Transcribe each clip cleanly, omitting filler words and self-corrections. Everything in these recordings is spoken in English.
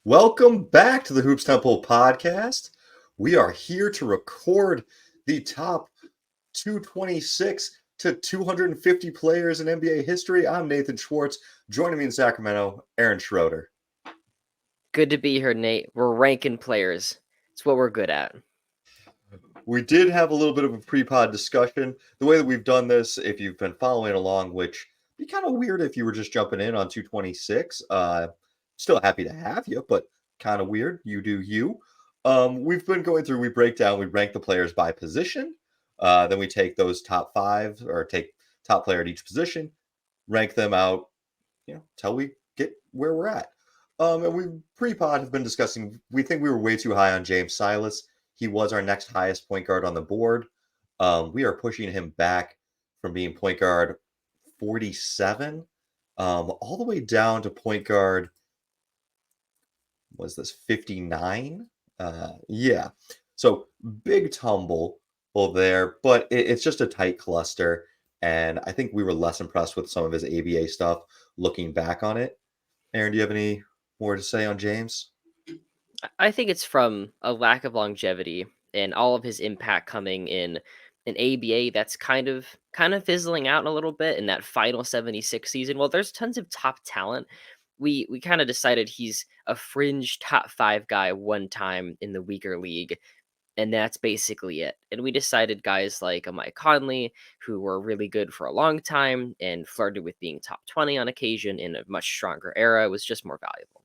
Welcome back to the Hoops Temple podcast. We are here to record the top 226 to 250 players in NBA history. I'm Nathan Schwartz. Joining me in Sacramento, Aaron Schroeder. Good to be here, Nate. We're ranking players. It's what we're good at. We did have a little bit of a pre-pod discussion. The way that we've done this, if you've been following along, which would be kind of weird if you were just jumping in on 226. Still happy to have you, but kind of weird. You do you. We've been going through, we break down, we rank the players by position. Then we take those top five or take top player at each position, rank them out, till we get where we're at. And we pre-pod have been discussing, we think we were way too high on James Silas. He was our next highest point guard on the board. We are pushing him back from being point guard 47 all the way down to point guard, was this 59? Yeah. So big tumble over there, but it's just a tight cluster. And I think we were less impressed with some of his ABA stuff looking back on it. Aaron, do you have any more to say on James? I think it's from a lack of longevity and all of his impact coming in an ABA that's kind of fizzling out a little bit in that final 76 season. Well, there's tons of top talent. We kind of decided he's a fringe top 5 guy one time in the weaker league, and that's basically it. And we decided guys like Mike Conley, who were really good for a long time and flirted with being top 20 on occasion in a much stronger era, was just more valuable.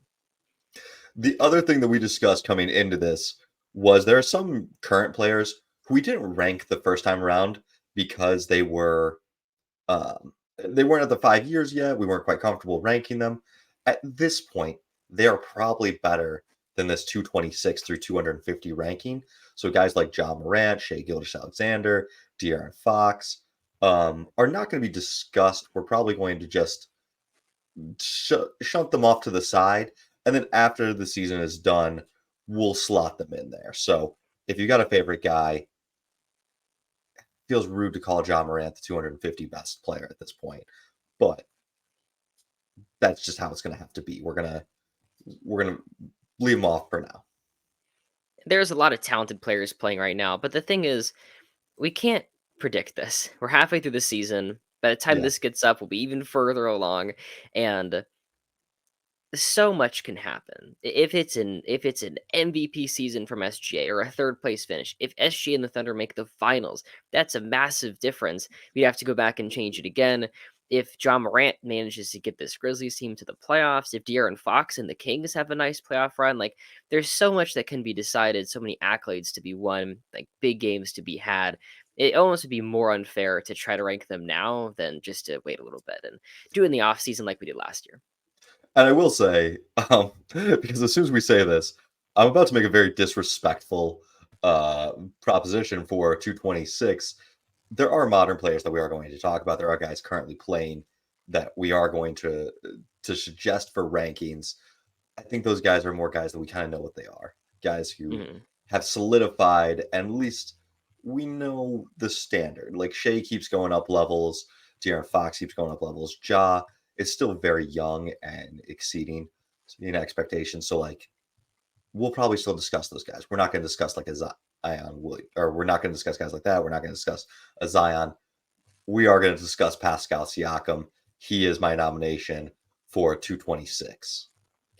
The other thing that we discussed coming into this was there are some current players who we didn't rank the first time around because they weren't at the 5 years yet. We weren't quite comfortable ranking them. At this point, they are probably better than this 226 through 250 ranking. So guys like John Morant, Shai Gilgeous-Alexander, De'Aaron Fox are not going to be discussed. We're probably going to just shunt them off to the side. And then after the season is done, we'll slot them in there. So if you got a favorite guy, it feels rude to call John Morant the 250 best player at this point. But that's just how it's going to have to be. We're gonna leave him off for now. There's a lot of talented players playing right now, but the thing is, we can't predict this. We're halfway through the season. By the time Yeah. this gets up, we'll be even further along, and so much can happen. If it's an MVP season from SGA or a third place finish, if SGA and the Thunder make the finals, that's a massive difference. We'd have to go back and change it again. If John Morant manages to get this Grizzlies team to the playoffs, if De'Aaron Fox and the Kings have a nice playoff run, like there's so much that can be decided, so many accolades to be won, like big games to be had. It almost would be more unfair to try to rank them now than just to wait a little bit and do it in the offseason like we did last year. And I will say, because as soon as we say this, I'm about to make a very disrespectful proposition for 226. There are modern players that we are going to talk about. There are guys currently playing that we are going to suggest for rankings. I think those guys are more guys that we kind of know what they are. Guys who have solidified, and at least we know the standard. Like Shai keeps going up levels. De'Aaron Fox keeps going up levels. Ja is still very young and exceeding expectations. So like we'll probably still discuss those guys. We're not going to discuss like a Zion Williams, or we're not going to discuss guys like that. We're not going to discuss a Zion. We are going to discuss Pascal Siakam. He is my nomination for 226.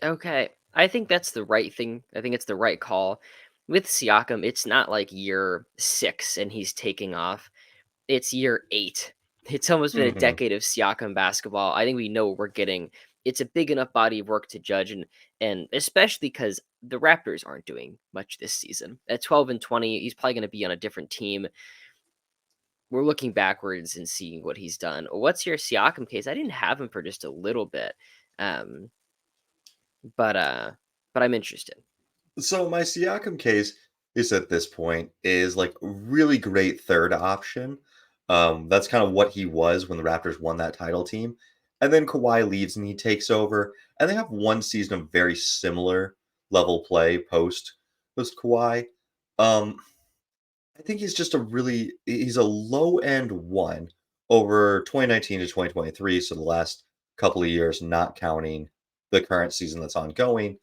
Okay. I think that's the right thing. I think it's the right call. With Siakam, it's not like year 6 and he's taking off. It's year 8. It's almost been a decade of Siakam basketball. I think we know what we're getting. It's a big enough body of work to judge, and especially because the Raptors aren't doing much this season. At 12-20, he's probably going to be on a different team. We're looking backwards and seeing what he's done. What's your Siakam case? I didn't have him for just a little bit. But I'm interested. So my Siakam case is at this point is like really great third option. That's kind of what he was when the Raptors won that title team. And then Kawhi leaves and he takes over. And they have one season of very similar level play post Kawhi. I think he's just he's a low end one over 2019 to 2023. So the last couple of years, not counting the current season that's ongoing.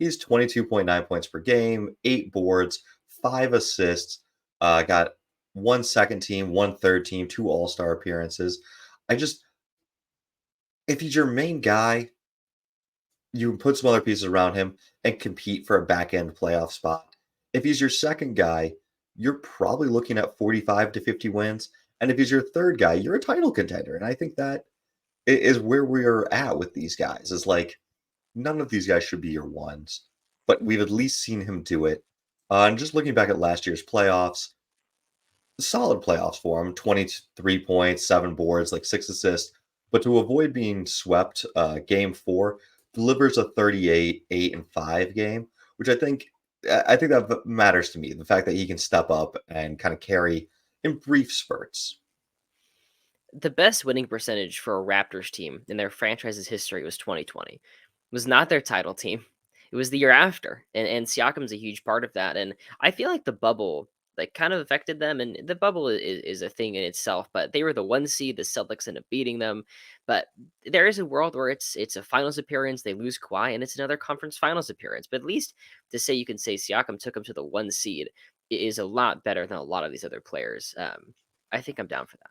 He's 22.9 points per game, 8 boards, 5 assists, got 1 second team, 1 third team, 2 All-Star appearances. I just, if he's your main guy, you can put some other pieces around him and compete for a back end playoff spot. If he's your second guy, you're probably looking at 45 to 50 wins. And if he's your third guy, you're a title contender. And I think that is where we're at with these guys. Is like none of these guys should be your ones, but we've at least seen him do it. And just looking back at last year's playoffs, solid playoffs for him, 23 points, 7 boards, like 6 assists. But to avoid being swept, game 4 delivers a 38, 8, and 5 game, which I think that matters to me. The fact that he can step up and kind of carry in brief spurts. The best winning percentage for a Raptors team in their franchise's history was 2020. It was not their title team. It was the year after, and Siakam's a huge part of that. And I feel like the bubble like kind of affected them, and the bubble is a thing in itself. But they were the 1 seed. The Celtics ended up beating them. But there is a world where it's a finals appearance. They lose Kawhi, and it's another conference finals appearance. But at least to say you can say Siakam took them to the 1 seed is a lot better than a lot of these other players. I think I'm down for that.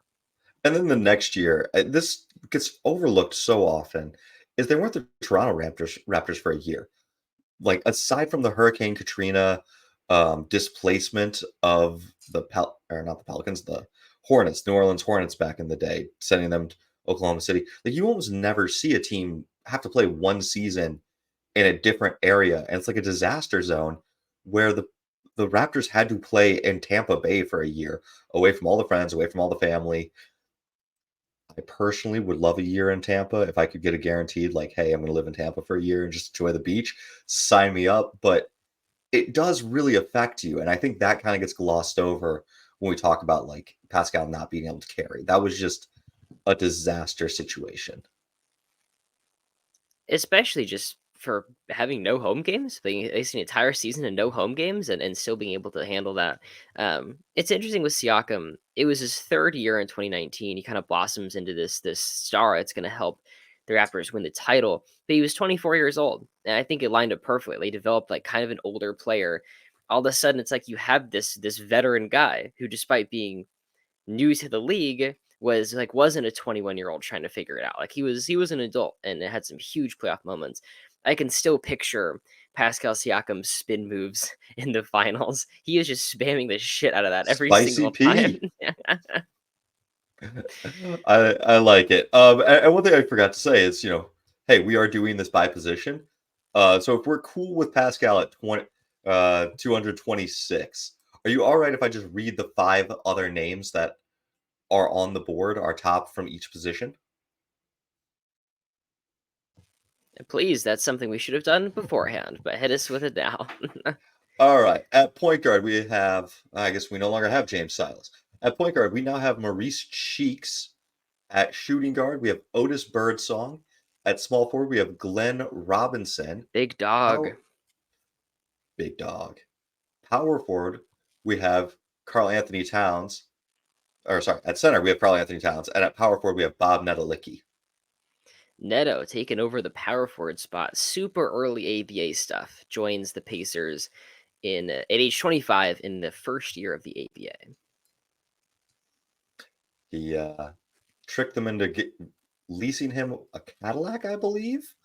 And then the next year, this gets overlooked so often, is they weren't the Toronto Raptors for a year. Like, aside from the Hurricane Katrina, displacement of or not the Pelicans, the Hornets, New Orleans Hornets back in the day, sending them to Oklahoma City, like, you almost never see a team have to play 1 season in a different area, and it's like a disaster zone where the Raptors had to play in Tampa Bay for a year, away from all the friends, away from all the family. I personally would love a year in Tampa if I could get a guaranteed, like, "Hey, I'm gonna live in Tampa for a year and just enjoy the beach." Sign me up, but it does really affect you, and I think that kinda gets glossed over when we talk about, like, Pascal not being able to carry. That was just a disaster situation. Especially just for having no home games, being facing an entire season and no home games and still being able to handle that. It's interesting with Siakam. It was his 3rd year in 2019. He kind of blossoms into this star that's going to help the Raptors win the title. But he was 24 years old, and I think it lined up perfectly. They developed like kind of an older player. All of a sudden, it's like you have this veteran guy who, despite being new to the league, wasn't a 21-year-old trying to figure it out. Like he was an adult and it had some huge playoff moments. I can still picture Pascal Siakam's spin moves in the finals. He is just spamming the shit out of that every Spicy single time. P. I like it. And one thing I forgot to say is, hey, we are doing this by position. So if we're cool with Pascal at 226, are you all right if I just read the 5 other names that are on the board, our top from each position? Please, that's something we should have done beforehand, but hit us with it now. All right. At point guard, we have, I guess we no longer have James Silas. At point guard, we now have Maurice Cheeks. At shooting guard, we have Otis Birdsong. At small forward, we have Glenn Robinson. Big dog. Power, big dog. Power forward, we have Carl Anthony Towns. Or sorry, at center, we have Carl Anthony Towns. And at power forward, we have Bob Nedelicki. Neto taking over the power forward spot. Super early ABA stuff. Joins the Pacers at age 25 in the first year of the ABA. He tricked them into leasing him a Cadillac, I believe.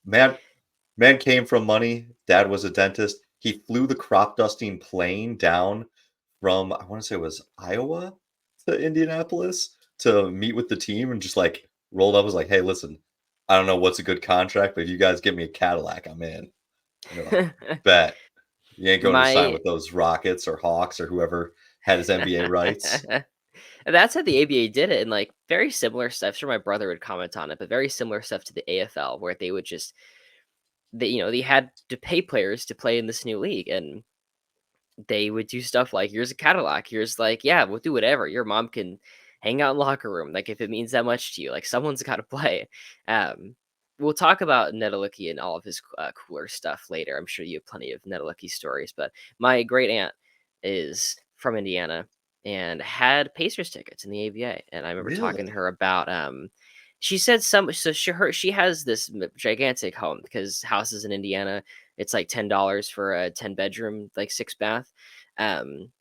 Man came from money. Dad was a dentist. He flew the crop dusting plane down from, I want to say it was Iowa to Indianapolis to meet with the team and just like rolled up, was like, "Hey, listen, I don't know what's a good contract, but if you guys give me a Cadillac, I'm in." And they're like, "Bet. You ain't going to sign My with those Rockets or Hawks or whoever had his NBA rights." That's how the ABA did it, and like very similar stuff. Sure, my brother would comment on it, but very similar stuff to the AFL, where they would just they had to pay players to play in this new league, and they would do stuff like, "Here's a Cadillac. Here's like, yeah, we'll do whatever. Your mom can hang out in locker room. Like if it means that much to you, like someone's got to play." Um, we'll talk about Nedelicki and all of his cooler stuff later. I'm sure you have plenty of Nedelicki stories, but my great aunt is from Indiana and had Pacers tickets in the ABA, and I remember talking to Really? her about She said she has this gigantic home because houses in Indiana, it's like $10 for a 10-bedroom, like 6 bath. Um,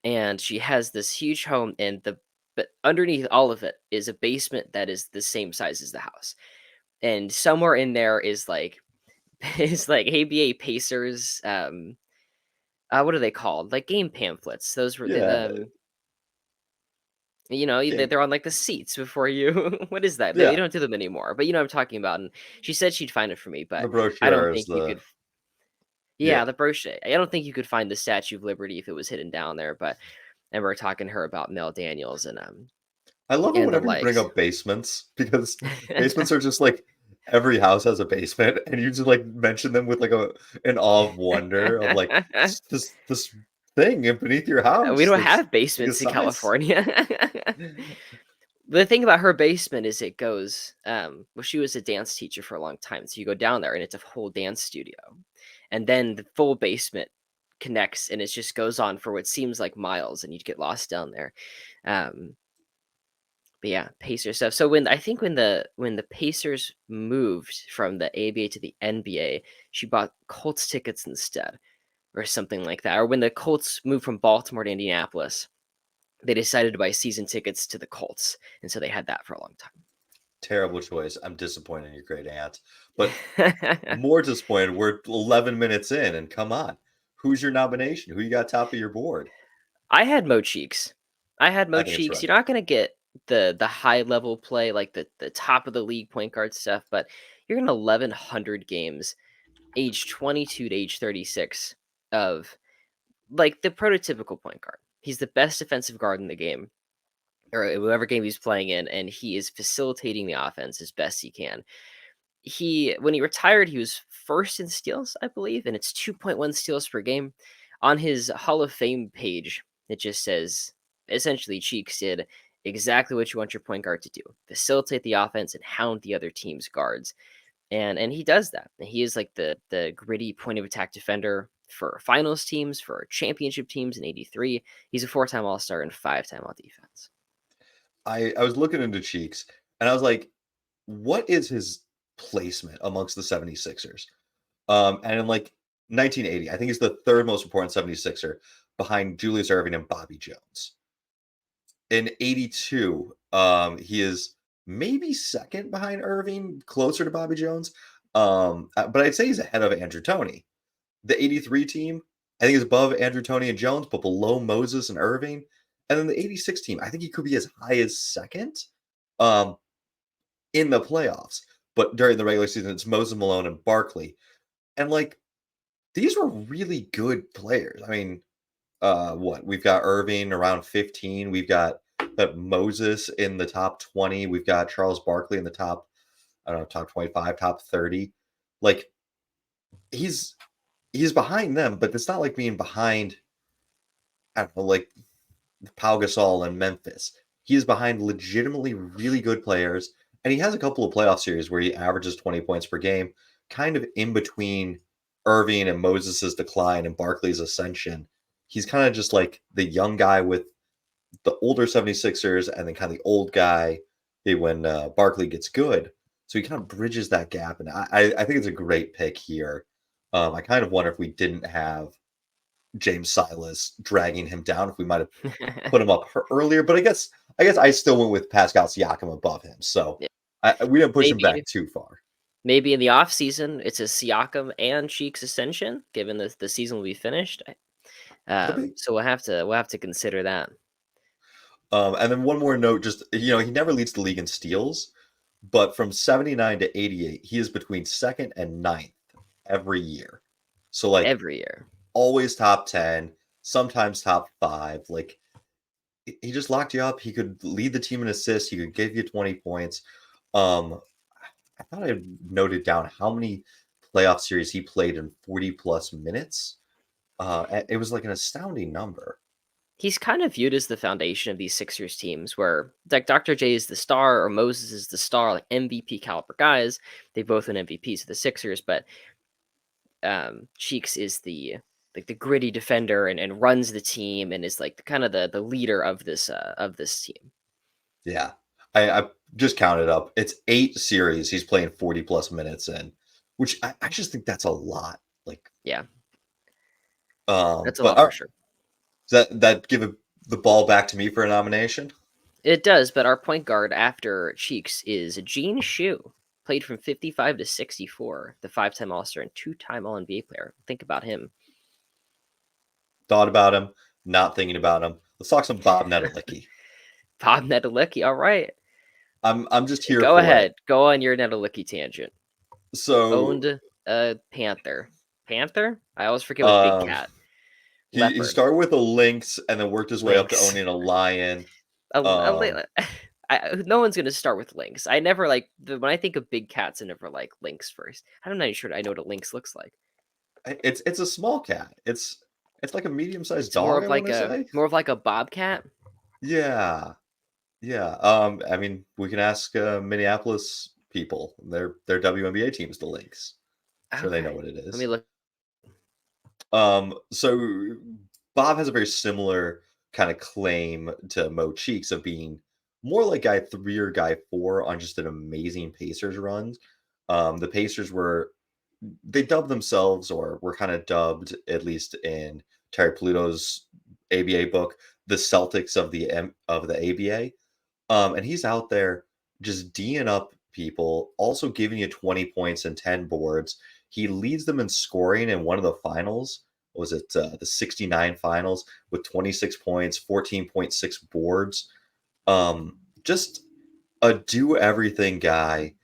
and she has this huge home, and but underneath all of it is a basement that is the same size as the house. And somewhere in there is like is like ABA Pacers, what are they called? Like game pamphlets. Those were the Yeah, game. they're on like the seats before you. What is that? They Yeah, don't do them anymore, but you know what I'm talking about. And she said she'd find it for me, the but I don't brochures, think you the could. yeah. Yeah, the brochure. I don't think you could find the Statue of Liberty if it was hidden down there. But and we're talking to her about Mel Daniels I love it and the whenever you bring likes. up basements because basements are just like every house has a basement, and you just like mention them with like an awe of wonder of like this thing beneath your We house don't that's have like a basements in size. California. The thing about her basement is it goes, well, she was a dance teacher for a long time, so you go down there and it's a whole dance studio, and then the full basement connects, and it just goes on for what seems like miles, and you get lost down there. Um, but yeah, Pacer stuff. So when the Pacers moved from the ABA to the NBA, she bought Colts tickets instead, or something like that. Or when the Colts moved from Baltimore to Indianapolis, they decided to buy season tickets to the Colts, and so they had that for a long Terrible choice. I'm disappointed in your great aunt, but time. more disappointed. We're 11 minutes in, and come on, who's your nomination? Who you got top of your board? I had Mo Cheeks. I had I Mo think it's Cheeks. right. You're not gonna get the high level play, like the top of the league point guard stuff, but you're gonna 1,100 games, age 22 to age 36, of like the prototypical point guard. He's the best defensive guard in the game, or whatever game he's playing in, and he is facilitating the offense as best he can. When he retired, he was first in steals, I believe, and it's 2.1 steals per game. On his Hall of Fame page, it just says essentially Cheeks did exactly what you want your point guard to do: facilitate the offense and hound the other team's guards. And he does that. He is like the gritty point of attack defender for finals teams, for championship teams in '83. He's a 4-time All Star and 5-time All Defense. I was looking into Cheeks, and I was like, what is his placement amongst the 76ers? And in like 1980, I think he's the third most important 76er behind Julius Erving and Bobby Jones. In 82, he is maybe second behind Irving, closer to Bobby Jones. But I'd say he's ahead of Andrew Toney. The 83 team, I think is above Andrew Toney and Jones, but below Moses and Irving. And then the 86 team, I think he could be as high as second um, in the playoffs. But during the regular season, it's Moses Malone and Barkley. And like these were really good players. I mean, what we've got Irving around 15. We've got Moses in the top 20. We've got Charles Barkley in the top, I don't know, top 25, top 30. Like he's he's behind them, but it's not like being behind, I don't know, like Pau Gasol and Memphis. He is behind legitimately really good players, and he has a couple of playoff series where he averages 20 points per game, kind of in between Irving and Moses's decline and Barkley's ascension. He's kind of just like the young guy with the older 76ers and then kind of the old guy when Barkley gets good. So he kind of bridges that gap, and I think it's a great pick here. I kind of wonder if we didn't have James Silas dragging him down, if we might have put him up earlier. But I guess I still went with Pascal Siakam above him, so Yeah, we didn't push him maybe back too far. maybe in the off season it's a Siakam and Cheeks ascension, given the season will be finished. Could be. So we'll have to consider that. And then one more note, just he never leads the league in steals, but from 79 to 88, he is between second and ninth every year. So like Every year. always top 10, sometimes top five. Like he just locked you up. He could lead the team in assists. He could give you 20 points. Um, I thought I noted down how many playoff series he played in 40 plus minutes. It was like an astounding number. He's kind of viewed as the foundation of these Sixers teams, where like Dr. J is the star or Moses is the star, like MVP caliber guys. They both win MVPs of the Sixers, but Cheeks is the gritty defender and runs the team and is like kind of the leader of this team. Yeah. I just counted up. It's 8 series he's playing 40 plus minutes in, which I just think that's a lot. Like, Yeah, that's a but lot for sure. that give the ball back to me for a nomination? It does, but our point guard after Cheeks is Gene Shu. Played from 55 to 64, the 5-time All-Star and 2-time All-NBA player. Think about him. Thought about him, not thinking about him. Let's talk some Bob Nedelicki. Bob Nedelicki, all right. I'm just here Go for it. ahead. Go on your Nedelicki tangent. So, Owned a panther. Panther? I always forget with big um, cat. he Leopard. started with a lynx and then worked his way up to Lynx. owning a lion. A Um, li no one's gonna start with lynx. I never like when I think of big cats, I never like lynx first. I'm not even sure I know what a lynx looks like. it's a small cat. It's like a medium-sized It's more dog, of I like wanna a say. bobcat. Yeah. Yeah. I mean, we can ask Minneapolis people. Their WNBA team's the Lynx. Sure they know Okay. what it Let me is. look. So Bob has a very similar kind of claim to Mo Cheeks of being more like guy 3 or guy 4 on just an amazing Pacers run. The Pacers were they dubbed themselves or were kind of dubbed, at least in Terry Pluto's ABA book, the Celtics of of the ABA. And he's out there just D'ing up people, also giving you 20 points and 10 boards. He leads them in scoring in one of the finals. Was it the 69 finals with 26 points, 14.6 boards? Just a do everything guy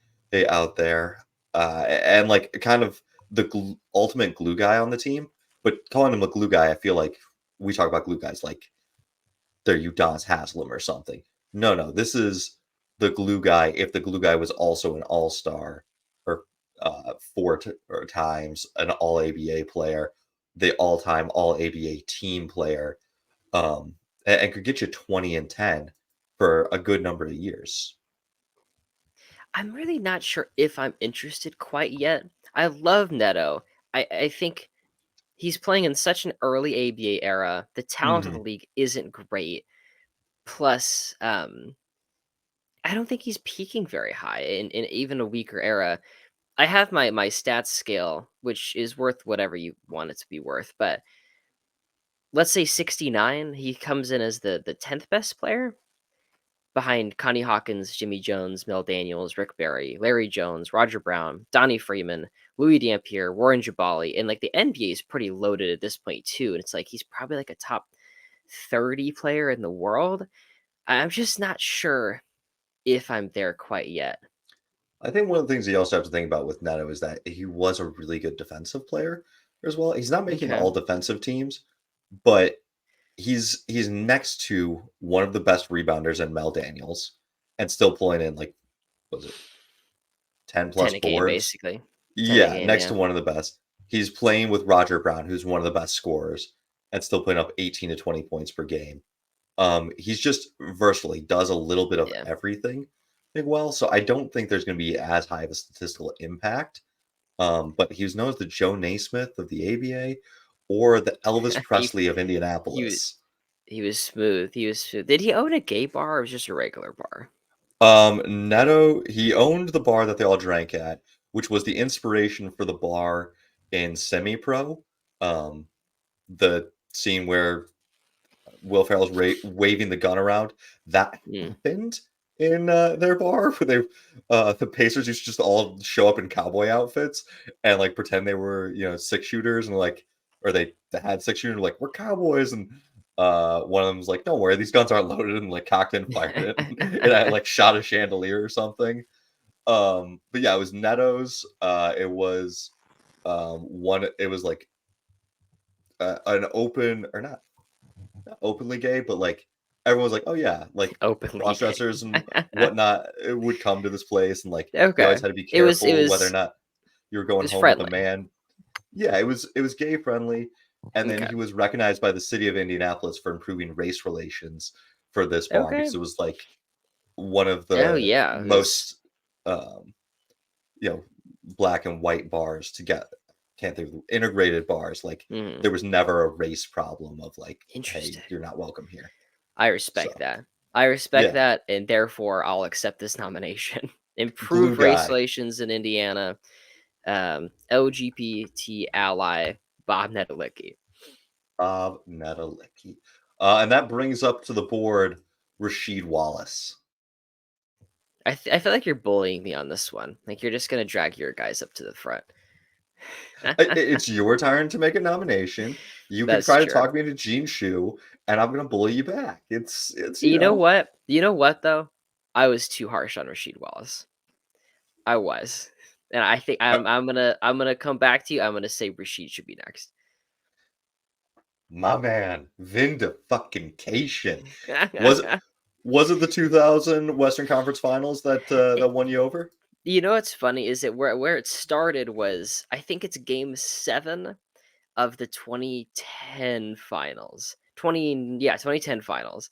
out there. And like kind of the ultimate glue guy on the team. But calling him a glue guy, I feel like we talk about glue guys like they're Udonis Haslam or something. No, no, this is the glue guy. If the glue guy was also an all star or or times an all ABA player, the all time all ABA team player, and could get you 20 and 10 for a good number of years. I'm really not sure if I'm interested quite yet. I love Neto. I think he's playing in such an early ABA era. The talent of the Hmm. league isn't great. Plus, I don't think he's peaking very high in even a weaker era. I have my stats scale, which is worth whatever you want it to be worth, but let's say 69, he comes in as the 10th best player behind Connie Hawkins, Jimmy Jones, Mel Daniels, Rick Barry, Larry Jones, Roger Brown, Donnie Freeman, Louis Dampier, Warren Jabali, and like the NBA is pretty loaded at this point too. And it's like he's probably like a top 30 player in the world. I'm just not sure if I'm there quite yet. I think one of the things you also have to think about with Neto is that he was a really good defensive player as well. He's not making Okay. all defensive teams, but he's next to one of the best rebounders in Mel Daniels and still pulling in like was it 10 plus 10 a game, boards? basically. 10 a Yeah, game, next yeah. to one of the best. He's playing with Roger Brown, who's one of the best scorers, and still putting up 18 to 20 points per game. He's just versatile. He does a little bit of Yeah. everything well, so I don't think there's going to be as high of a statistical impact. But he was known as the Joe Naismith of the ABA or the Elvis he Presley of he was Indianapolis. he was smooth. He was smooth. Did he own a gay bar or was it just a regular bar? Neto, he owned the bar that they all drank at, which was the inspiration for the bar in Semi Pro. Um, the scene where Will Ferrell's waving the gun around, that Mm. happened in their bar where the Pacers used to just all show up in cowboy outfits and like pretend they were, six shooters and like, or they had six shooters like we're cowboys and one of them was like, "Don't worry, these guns aren't loaded," and like cocked and fired it, and I like shot a chandelier or something. But yeah, it was Neto's. It was one. It was like an open or not openly gay, but like everyone's like, "Oh yeah," like Openly cross gay. dressers and whatnot would come to this place, and like you Okay. always had to be It was it careful whether or was not you were it going was home with a friendly. man. Yeah, it was gay friendly, and then Okay. he was recognized by the city of Indianapolis for improving race relations for this bar Okay. because it was like one of Oh the yeah, it was most um, black and white bars to get can't think of integrated bars. Like mhm, there was never a race problem of like, hey, interesting. you're not welcome here. I So respect that. I respect Yeah, that, and therefore I'll accept this nomination. glue Improve race guy. relations in Indiana. LGBT ally Bob Nedelicki. Nedelicki. And that brings up to the board Rasheed Wallace. I feel like you're bullying me on this one. Like you're just gonna drag your guys up to the front. It's your turn to make a nomination. You can That's try to true. talk me into Gene Shu, and I'm gonna bully you back. It's You know what? You know what though? I was too harsh on Rasheed Wallace. I was. And I think uh, I'm gonna come back to you. I'm gonna say Rasheed should be next. my man, vindication. Was it was it the 2000 Western Conference Finals that It- that won you over? you know what's funny is that where it started was I think it's game 7 of the 2010 finals. 2010 finals.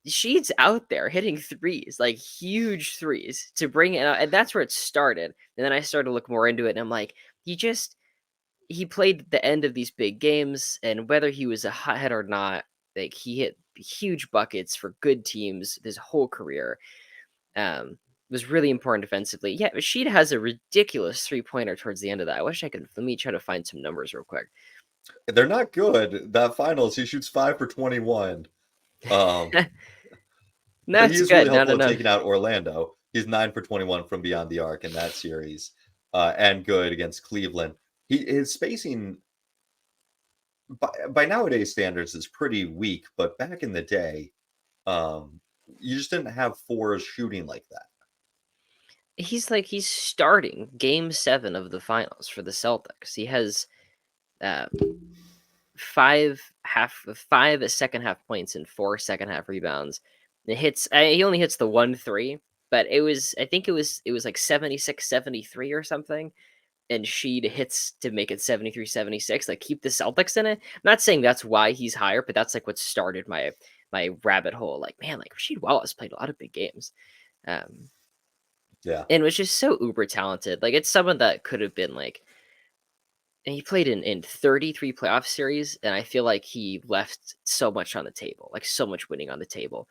She's out there hitting threes, like huge threes to bring it out, and that's where it started. And then I started to look more into it, and I'm like, he played the end of these big games, and whether he was a hothead or not, like he hit huge buckets for good teams his whole career. Was really important defensively. Yeah, Rashid has a ridiculous 3-pointer towards the end of that. I wish I could. Let me try to find some numbers real quick. They're not good. That finals, he shoots 5 for 21. Um, No, but he it's is really good. No, no, helpful at no. taking out Orlando. He's 9 for 21 from beyond the arc in that series, and good against Cleveland. His spacing by nowadays standards is pretty weak, but back in the day, um, you just didn't have fours shooting like that. He's starting game 7 of the finals for the Celtics. He has um, 5 second half points and 4 second half rebounds. It hits. He only hits the 1 3, but I think it was like 76-73 or something. And Sheed hits to make it 73-76. Like keep the Celtics in it. I'm not saying that's why he's higher, but that's like what started my rabbit hole. Like man, like Rasheed Wallace played a lot of big games. Um, Yeah. and was just so uber talented. Like it's someone that could have been like, and he played in 33 playoff series, and I feel like he left so much on the table, like so much winning on the table.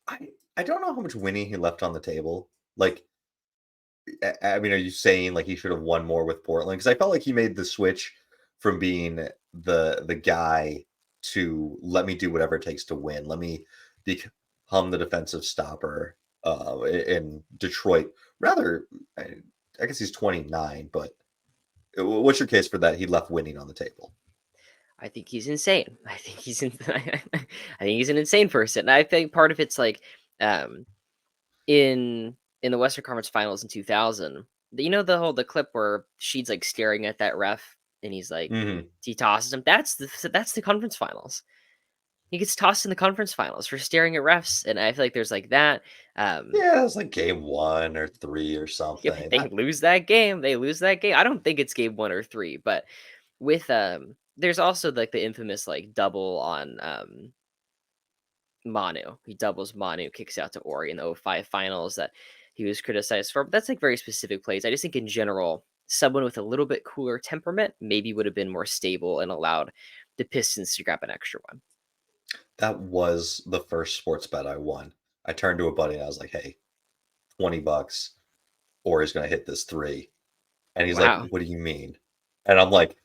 I I don't know how much winning he left on the table. Like, I mean, are you saying like he should have won more with Portland? Because I felt like he made the switch from being the guy to let me do whatever it takes to win. Let me become the defensive stopper in Detroit. Rather, I guess he's 29, but what's your case for that? He left winning on the table. I think he's insane. I think he's an insane person. I think part of it's like um, in the Western Conference Finals in 2000. You know the clip where Sheed's like staring at that ref and he's like Hmm. he tosses him. That's the conference finals. He gets tossed in the conference finals for staring at refs, and I feel like there's like that. Um, Yeah, it was like game 1 or 3 or yeah, something. they lose that game. They lose that game. I don't think it's game 1 or 3, but with there's also like the infamous like double on Manu. He doubles Manu, kicks out to Ori in the '05 finals that he was criticized for. But that's like very specific plays. I just think in general, someone with a little bit cooler temperament maybe would have been more stable and allowed the Pistons to grab an extra one. That was the first sports bet I won. I turned to a buddy and I was like, "Hey, $20 or he's going to hit this three." And he's like, Wow. "What do you mean?" And I'm like,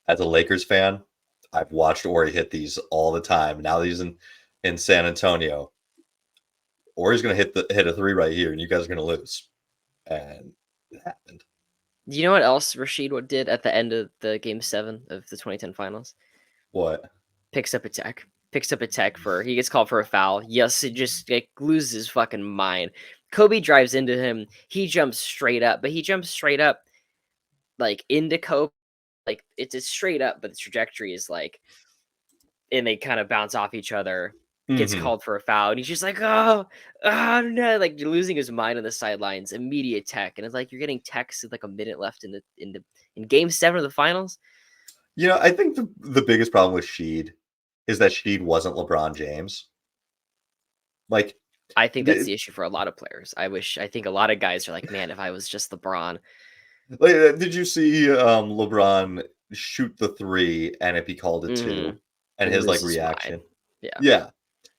as a Lakers fan, I've watched Ori hit these all the time. Now that he's in San Antonio, Ori's going to hit a three right here, and you guys are going to lose. And it happened. Do you know what else Rashid did at the end of the game 7 of the 2010 finals? What? Picks up a tech. Picks up a tech for he gets called for a foul. Yes, it just like loses his fucking mind. Kobe drives into him. He jumps straight up, but he jumps straight up like into Kobe. Like it's straight up, but the trajectory is like, and they kind of bounce off each other. Gets Hmm. called for a foul, and he's just like, oh no, like losing his mind on the sidelines. Immediate tech, and it's like you're getting techs with like a minute left in game 7 of the finals. I think the biggest problem with Sheed is that Sheed wasn't LeBron James. Like, I think that's the, the issue for a lot of players. I think a lot of guys are like, man, if I was just LeBron. Did you see LeBron shoot the three and it be called a Mhm. two, and his like Lose his mind. reaction? Yeah. Yeah.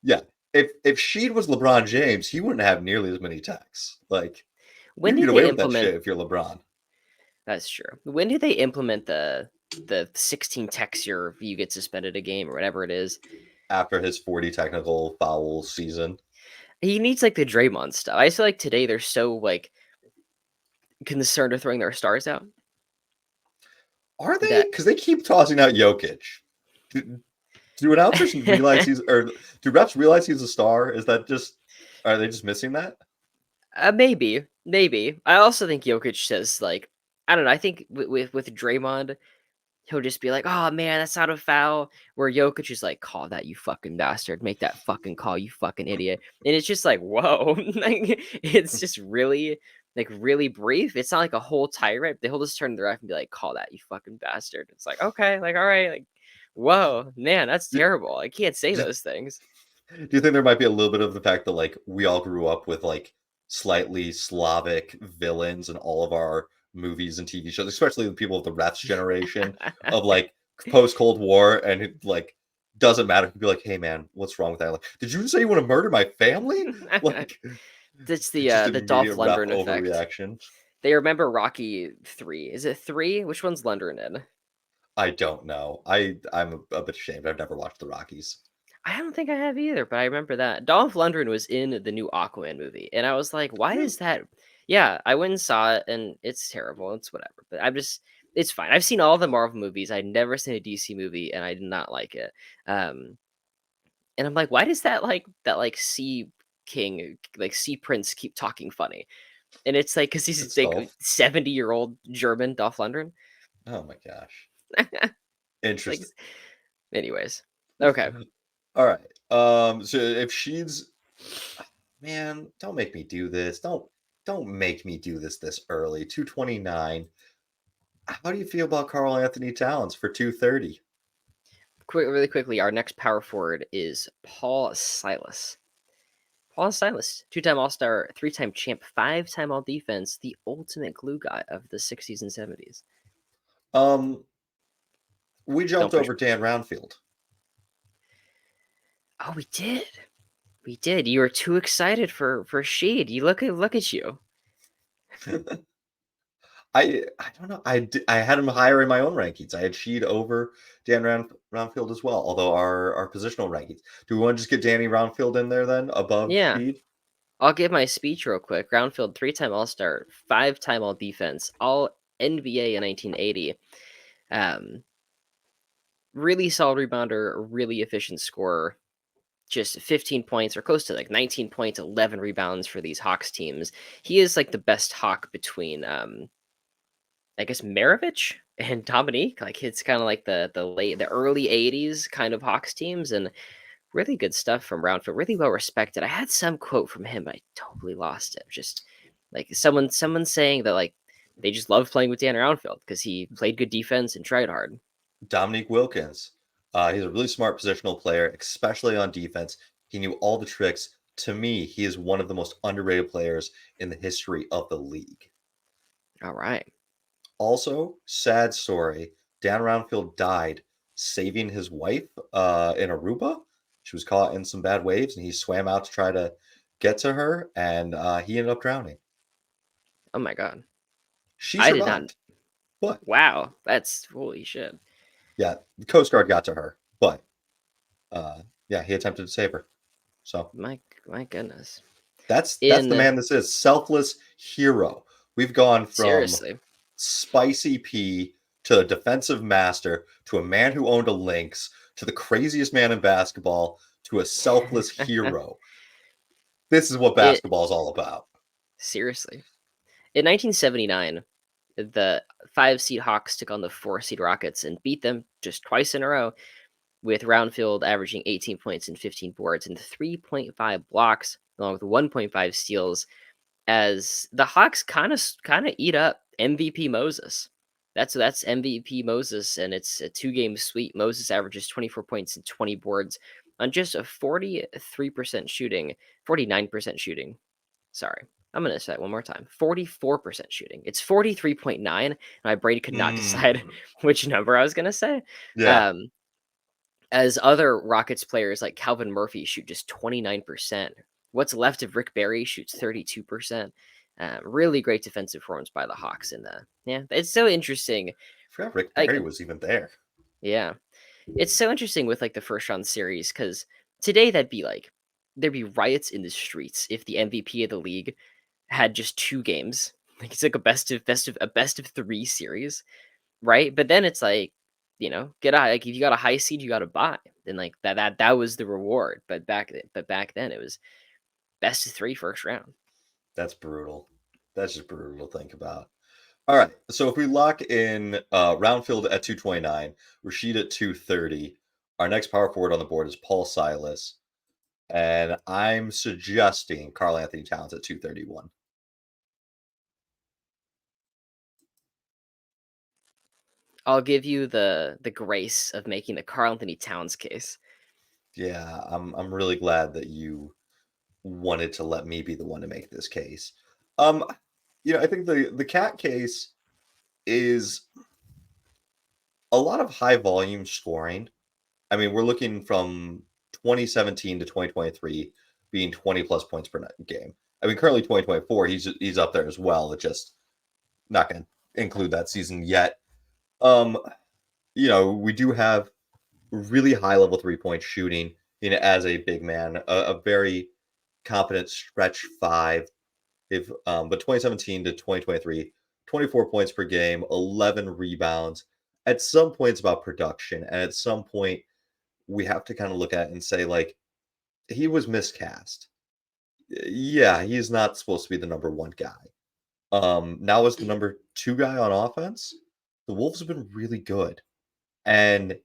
Yeah. If Sheed was LeBron James, he wouldn't have nearly as many techs. Like, you When can get did away they with that implement? shit if you're LeBron. That's true. When did they implement the 16 techs you get suspended a game or whatever it is? After his 40 technical foul season. He needs like the Draymond stuff. I feel like today they're so like concerned with throwing their stars out Are they? that Because they keep tossing out Jokic. Do, do announcers realize he's or do refs realize he's a star? Is that just are they just missing that? maybe. I also think Jokic says like I don't know. I think with Draymond, he'll just be like, "Oh man, that's not a foul." Where Jokic is like, "Call that, you fucking bastard! Make that fucking call, you fucking idiot!" And it's just like, whoa, like, it's just really brief. It's not like a whole tirade. They'll just turn to the ref and be like, "Call that, you fucking bastard!" It's like, okay, like all right, like, whoa, man, that's Do, terrible. I can't say do, those things. do you think there might be a little bit of the fact that like we all grew up with like slightly Slavic villains in all of our movies and TV shows, especially the people of the refs generation of like post Cold War, and it like doesn't matter. He'd be like, "Hey man, what's wrong with that? Like, did you say you want to murder my family?" Like, That's it's just the Dolph immediate ref Lundgren effect. overreaction. They remember Rocky 3. Is it 3? Which one's Lundgren in? I don't know. I'm a bit ashamed. I've never watched the Rockies. I don't think I have either, but I remember that. Dolph Lundgren was in the new Aquaman movie, and I was like, "Why Really? is that?" Yeah, I went and saw it, and it's terrible. It's whatever, but it's fine. I've seen all the Marvel movies. I'd never seen a DC movie, and I did not like it. Um, and I'm like, why does that Sea King, like Sea Prince, keep talking funny? And it's like because he's It's like Dolph. 70-year-old German Dolph Lundgren. Oh my gosh. It's like, Interesting. anyways, okay. All right. So if she's man, don't make me do this. Don't make me do this early. 229. How do you feel about Carl Anthony Towns for 230? Really quickly, our next power forward is Paul Silas. Paul Silas, two-time All-Star, three-time champ, five-time All-Defense, the ultimate glue guy of the 60s and 70s. Um, we Don't jumped push over me. Dan Roundfield. Oh, we did. We did. You were too excited for Sheed. You look at you. I don't know. I had him higher in my own rankings. I had Sheed over Roundfield as well. Although our positional rankings. Do we want to just get Danny Roundfield in there then above Yeah. Sheed? I'll give my speech real quick. Groundfield, three-time All-Star, five-time All-Defense, All NBA in 1980. Um, really solid rebounder, really efficient scorer. Just 15 points or close to like 19 points, 11 rebounds for these Hawks teams. He is like the best Hawk between I guess Maravich and Dominique. Like it's kind of like the early 80s kind of Hawks teams, and really good stuff from Roundfield. Really well respected. I had some quote from him, but I totally lost it. Just like someone saying that like they just love playing with Dan Roundfield because he played good defense and tried hard. Dominique Wilkins. He's a really smart positional player, especially on defense. He knew all the tricks. To me, he is one of the most underrated players in the history of the league. All right. Also, sad story. Dan Roundfield died saving his wife in Aruba. She was caught in some bad waves, and he swam out to try to get to her, and he ended up drowning. Oh my god. She I did not. survived, but Wow. That's holy shit. yeah, the Coast Guard got to her, but uh, yeah, he attempted to save her. So My goodness. that's the In man this is. Selfless hero. We've gone from seriously. spicy P to a defensive master to a man who owned a Lynx to the craziest man in basketball to a selfless hero. This is what it basketball is all about. seriously. In 1979, the 5 seed Hawks took on the 4 seed Rockets and beat them just twice in a row, with Roundfield averaging 18 points and 15 boards and 3.5 blocks, along with 1.5 steals. As the Hawks kind of eat up MVP Moses. That's MVP Moses, and it's a 2-game sweep. Moses averages 24 points and 20 boards on just a 43% shooting, 49% shooting. Sorry, I'm gonna say that one more time. 44% shooting. It's 43.9. My brain could not decide Mm, which number I was gonna say. yeah. Um, as other Rockets players like Calvin Murphy shoot just 29%. What's left of Rick Barry shoots 32%. Really great defensive performance by the Hawks in the yeah. It's so interesting. I forgot Rick Like Barry was even there. yeah, it's so interesting with like the first round series because today there'd be riots in the streets if the MVP of the league had just 2 games. Like it's like a best of 3 series, right? But then it's like, get out. Like if you got a high seed, you got to buy. Then like that was the reward. But back then it was best of 3 first round. That's brutal. That's just brutal to think about. All right. So if we lock in Roundfield at 229, Rashid at 230, our next power forward on the board is Paul Silas. And I'm suggesting Karl Anthony Towns at 231. I'll give you the grace of making the Karl Anthony Towns case. Yeah, I'm really glad that you wanted to let me be the one to make this case. Um, I think the cat case is a lot of high volume scoring. I mean, we're looking from 2017 to 2023 being 20 plus points per game. I mean, currently 2024, he's up there as well. It's just not going to include that season yet. Um, we do have really high level 3-point shooting, as a big man, a very competent stretch five. If But 2017 to 2023, 24 points per game, 11 rebounds. At some point, it's about production, and at some point, we have to kind of look at it and say, like, he was miscast. Yeah, he's not supposed to be the number one guy. Now as the number two guy on offense, the Wolves have been really good. And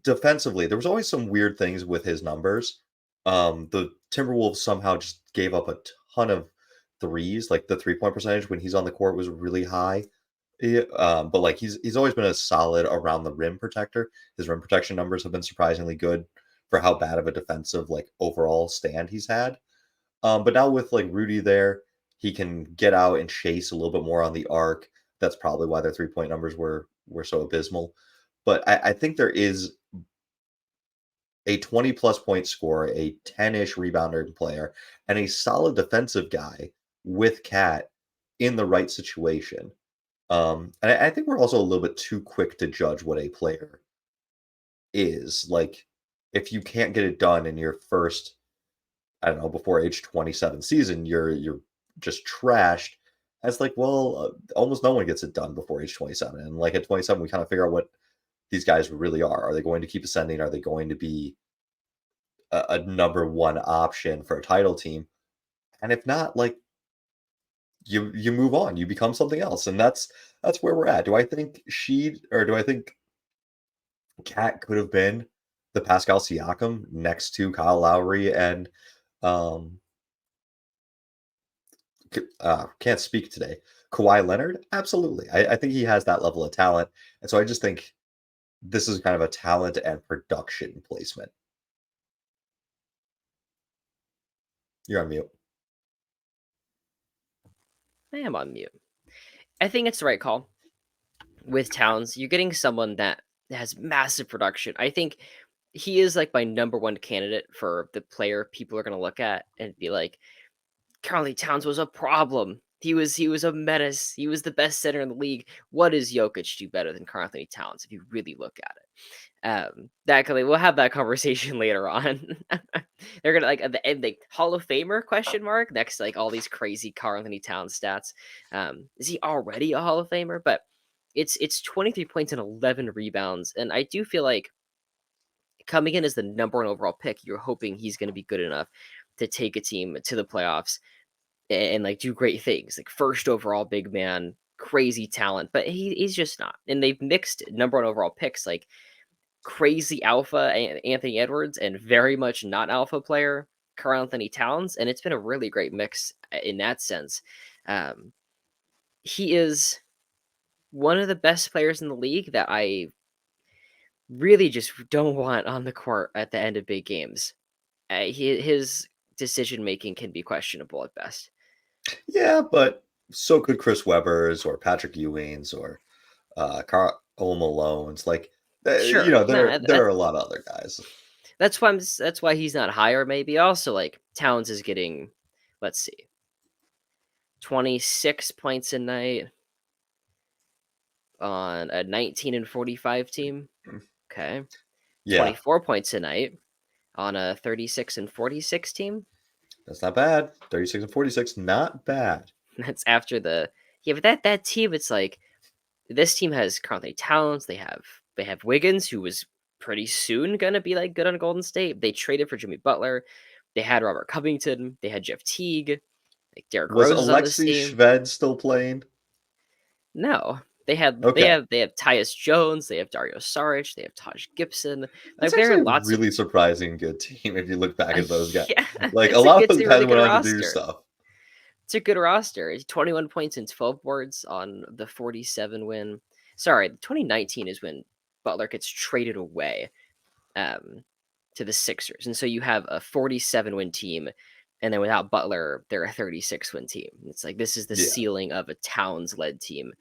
defensively, there was always some weird things with his numbers. The Timberwolves somehow just gave up a ton of threes. Like the 3-point percentage when he's on the court was really high. But like he's always been a solid around the rim protector. His rim protection numbers have been surprisingly good for how bad of a defensive like overall stand he's had. But now with like Rudy there, he can get out and chase a little bit more on the arc. That's probably why their 3-point numbers were so abysmal. But I think there is a 20 plus point scorer, a 10-ish rebounder player, and a solid defensive guy with Cat in the right situation. And I think we're also a little bit too quick to judge what a player is. Like, if you can't get it done in your first, I don't know, before age 27 season, you're just trashed. As like, well, almost no one gets it done before age 27. And like at 27, we kind of figure out what these guys really are. Are they going to keep ascending? Are they going to be a number one option for a title team? And if not, like you move on, you become something else, and that's where we're at. Do I think Cat could have been the Pascal Siakam next to Kyle Lowry and um can't speak today. Kawhi Leonard? Absolutely. I think he has that level of talent. And so I just think this is kind of a talent and production placement. You're on mute. I am on mute. I think it's the right call with Towns. You're getting someone that has massive production. I think he is like my number one candidate for the player people are going to look at and be like, Karl Towns was a problem. He was a menace. He was the best center in the league. What does Jokic do better than Karl Towns if you really look at it? We'll have that conversation later on. They're gonna like at the end, like Hall of Famer question mark next to like all these crazy Karl Towns stats. Is he already a Hall of Famer? But it's 23 points and 11 rebounds, and I do feel like coming in as the number one overall pick, you're hoping he's going to be good enough to take a team to the playoffs and like do great things, like first overall big man, crazy talent, but he's just not. And they've mixed number one overall picks like crazy alpha Anthony Edwards and very much not alpha player Karl Anthony Towns, and it's been a really great mix in that sense. Um, he is one of the best players in the league that I really just don't want on the court at the end of big games. His decision making can be questionable at best. Yeah, but so could Chris Webber's or Patrick Ewing's or Carl Malone's. Like You Sure. know, Nah, there are a lot of other guys. that's why he's not higher. Maybe also like Towns is getting, let's see, 26 points a night on a 19 and 45 team. Okay, Yeah, 24 points a night on a 36 and 46 team. that's not bad. 36 and 46, not bad. That's after the yeah, but that team, it's like this team has currently Towns. They have Wiggins, who was pretty soon gonna be like good on Golden State. They traded for Jimmy Butler. They had Robert Covington. They had Jeff Teague. Like Derrick Was Rose is on this Alexei team. Shved still playing? No, they had they Okay. have they have Tyus Jones. They have Dario Saric. They have Taj Gibson. That's Like there are actually a lots of really surprising good team if you look back at those guys. yeah. Like a It's a lot of it's those a guys really went good on to do roster. stuff. It's a good roster. It's 21 points and 12 boards on the 47 win. Sorry, 2019 is when Butler gets traded away um, to the Sixers. And so you have a 47 win team. And then without Butler, they're a 36 win team. It's like this is the Yeah. ceiling of a Towns led team.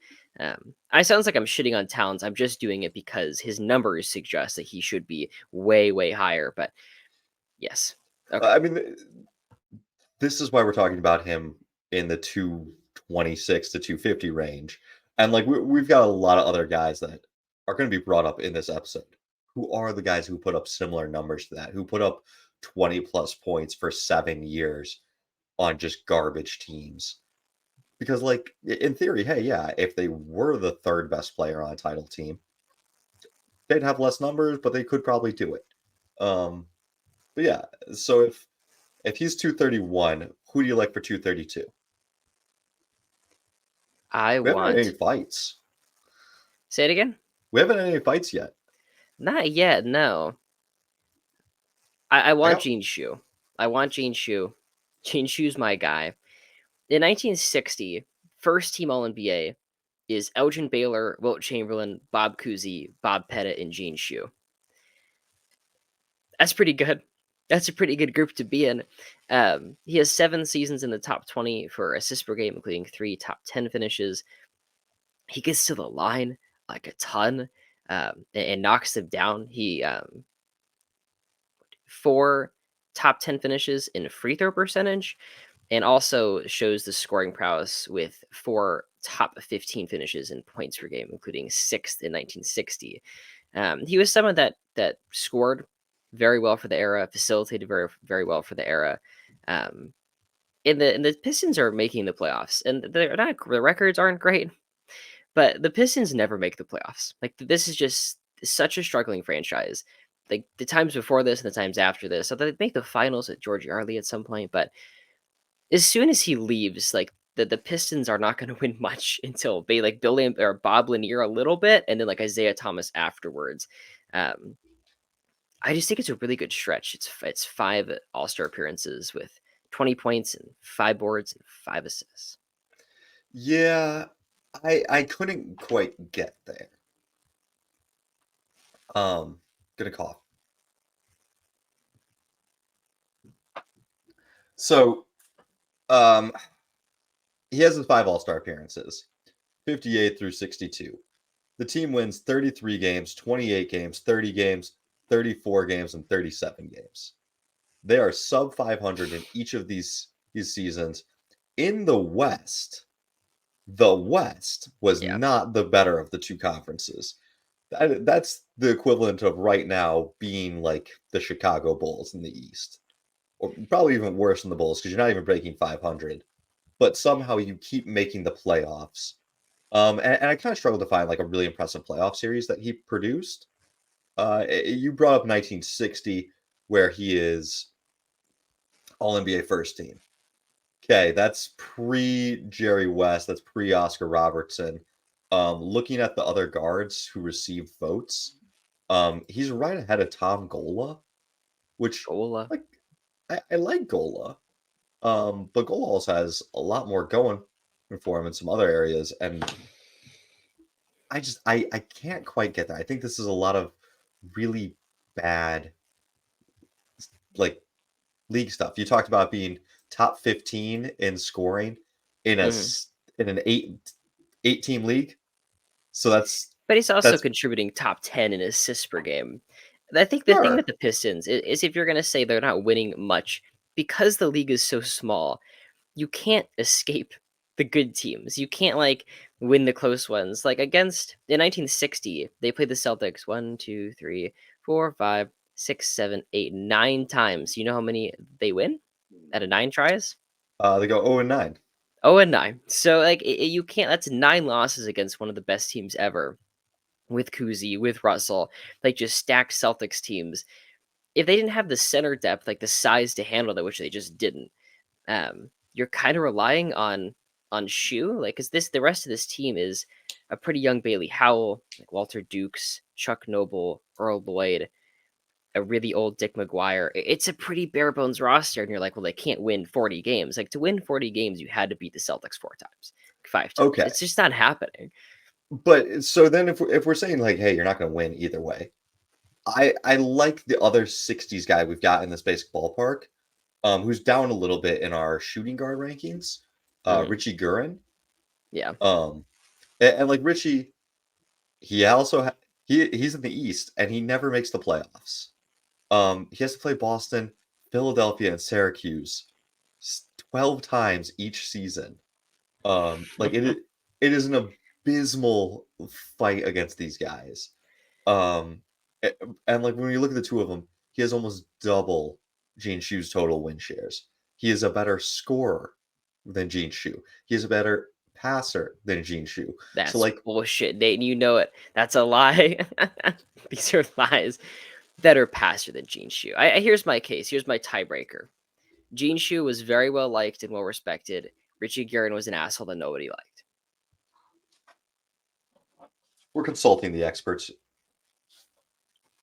I sounds like I'm shitting on Towns. I'm just doing it because his numbers suggest that he should be way, way higher. But yes. Okay. I mean, this is why we're talking about him in the 226 to 250 range. And like we've got a lot of other guys that are going to be brought up in this episode who are the guys who put up similar numbers to that, who put up 20 plus points for 7 years on just garbage teams. Because, like, in theory, hey, yeah, if they were the third best player on a title team, they'd have less numbers, but they could probably do it. Um, but yeah, so if he's 231, who do you like for 232? I We haven't had any want. fights. Say it again? We haven't had any fights yet. Not yet, no. I I want got Gene Shu. I want Gene Shu. Gene Shu's my guy. In 1960, first team All NBA is Elgin Baylor, Wilt Chamberlain, Bob Cousy, Bob Pettit, and Gene Shu. That's pretty good. That's a pretty good group to be in. He has 7 seasons in the top 20 for assists per game, including 3 top 10 finishes. He gets to the line like a ton and knocks them down. He 4 top 10 finishes in free throw percentage, and also shows the scoring prowess with 4 top 15 finishes in points per game, including 6th in 1960. He was someone that scored very well for the era, facilitated very very well for the era. Um, and the Pistons are making the playoffs, and they're not the records aren't great, but the Pistons never make the playoffs. Like this is just such a struggling franchise. Like the times before this and the times after this, so they make the finals at George Yarley at some point, but as soon as he leaves, like the Pistons are not going to win much until they like Bill or Bob Lanier a little bit, and then like Isaiah Thomas afterwards. Um, I just think it's a really good stretch. It's 5 All Star appearances with 20 points and 5 boards and 5 assists. yeah, I couldn't quite get there. Gonna cough. So, um, he has his 5 All-Star appearances, 58 through 62. The team wins 33 games, 28 games, 30 games, 34 games, and 37 games. They are sub 500 in each of these seasons. In the West was Yeah. not the better of the two conferences. That's the equivalent of right now being like the Chicago Bulls in the East, or probably even worse than the Bulls because you're not even breaking 500, but somehow you keep making the playoffs. And I kind of struggle to find like a really impressive playoff series that he produced. You brought up 1960, where he is All NBA first team. Okay, that's pre Jerry West. That's pre Oscar Robertson. Looking at the other guards who received votes, he's right ahead of Tom Gola, which Gola. like I like Gola. But Gola also has a lot more going for him in some other areas, and I can't quite get there. I think this is a lot of really bad like league stuff. You talked about being top 15 in scoring in Mhm. in an eight team league. So that's But he's also That's contributing top 10 in assists per game. I think the thing with sure. the Pistons is if you're gonna say they're not winning much, because the league is so small, you can't escape the good teams. You can't, like, win the close ones. Like, against in 1960, they played the Celtics 1, 2, 3, 4, 5, 6, 7, 8, 9 times. You know how many they win out of 9 tries? They go 0-9. 0-9. So, like, you can't that's 9 losses against one of the best teams ever with Kuzi, with Russell, like, just stacked Celtics teams. If they didn't have the center depth, like, the size to handle that, which they just didn't, you're kinda relying on Shu, like, because the rest of this team is a pretty young Bailey Howell, like Walter Dukes, Chuck Noble, Earl Lloyd, a really old Dick McGuire. It's a pretty bare bones roster, and you're like, "Well, they can't win 40 games." Like, to win 40 games, you had to beat the Celtics 4 times, 5 times. Okay. It's just not happening. But so then if we're saying like, hey, you're not going to win either way, I like the other 60s guy we've got in this basic ballpark, who's down a little bit in our shooting guard rankings, Mhm. Richie Gurin. Yeah. Um, and like Richie, he also he's in the East and he never makes the playoffs. He has to play Boston, Philadelphia, and Syracuse 12 times each season. Like it is an abysmal fight against these guys. Um, a- and like when you look at the two of them, he has almost double Gene Shu's total win shares. He is a better scorer than Gene Shu. He is a better passer than Gene Shu. So That's like, bullshit, Nate, and you know it. That's a lie. These are lies. Better passer than Gene Shu. Here's my case. Here's my tiebreaker. Gene Shu was very well liked and well respected. Richie Guerin was an asshole that nobody liked. we're consulting the experts. Say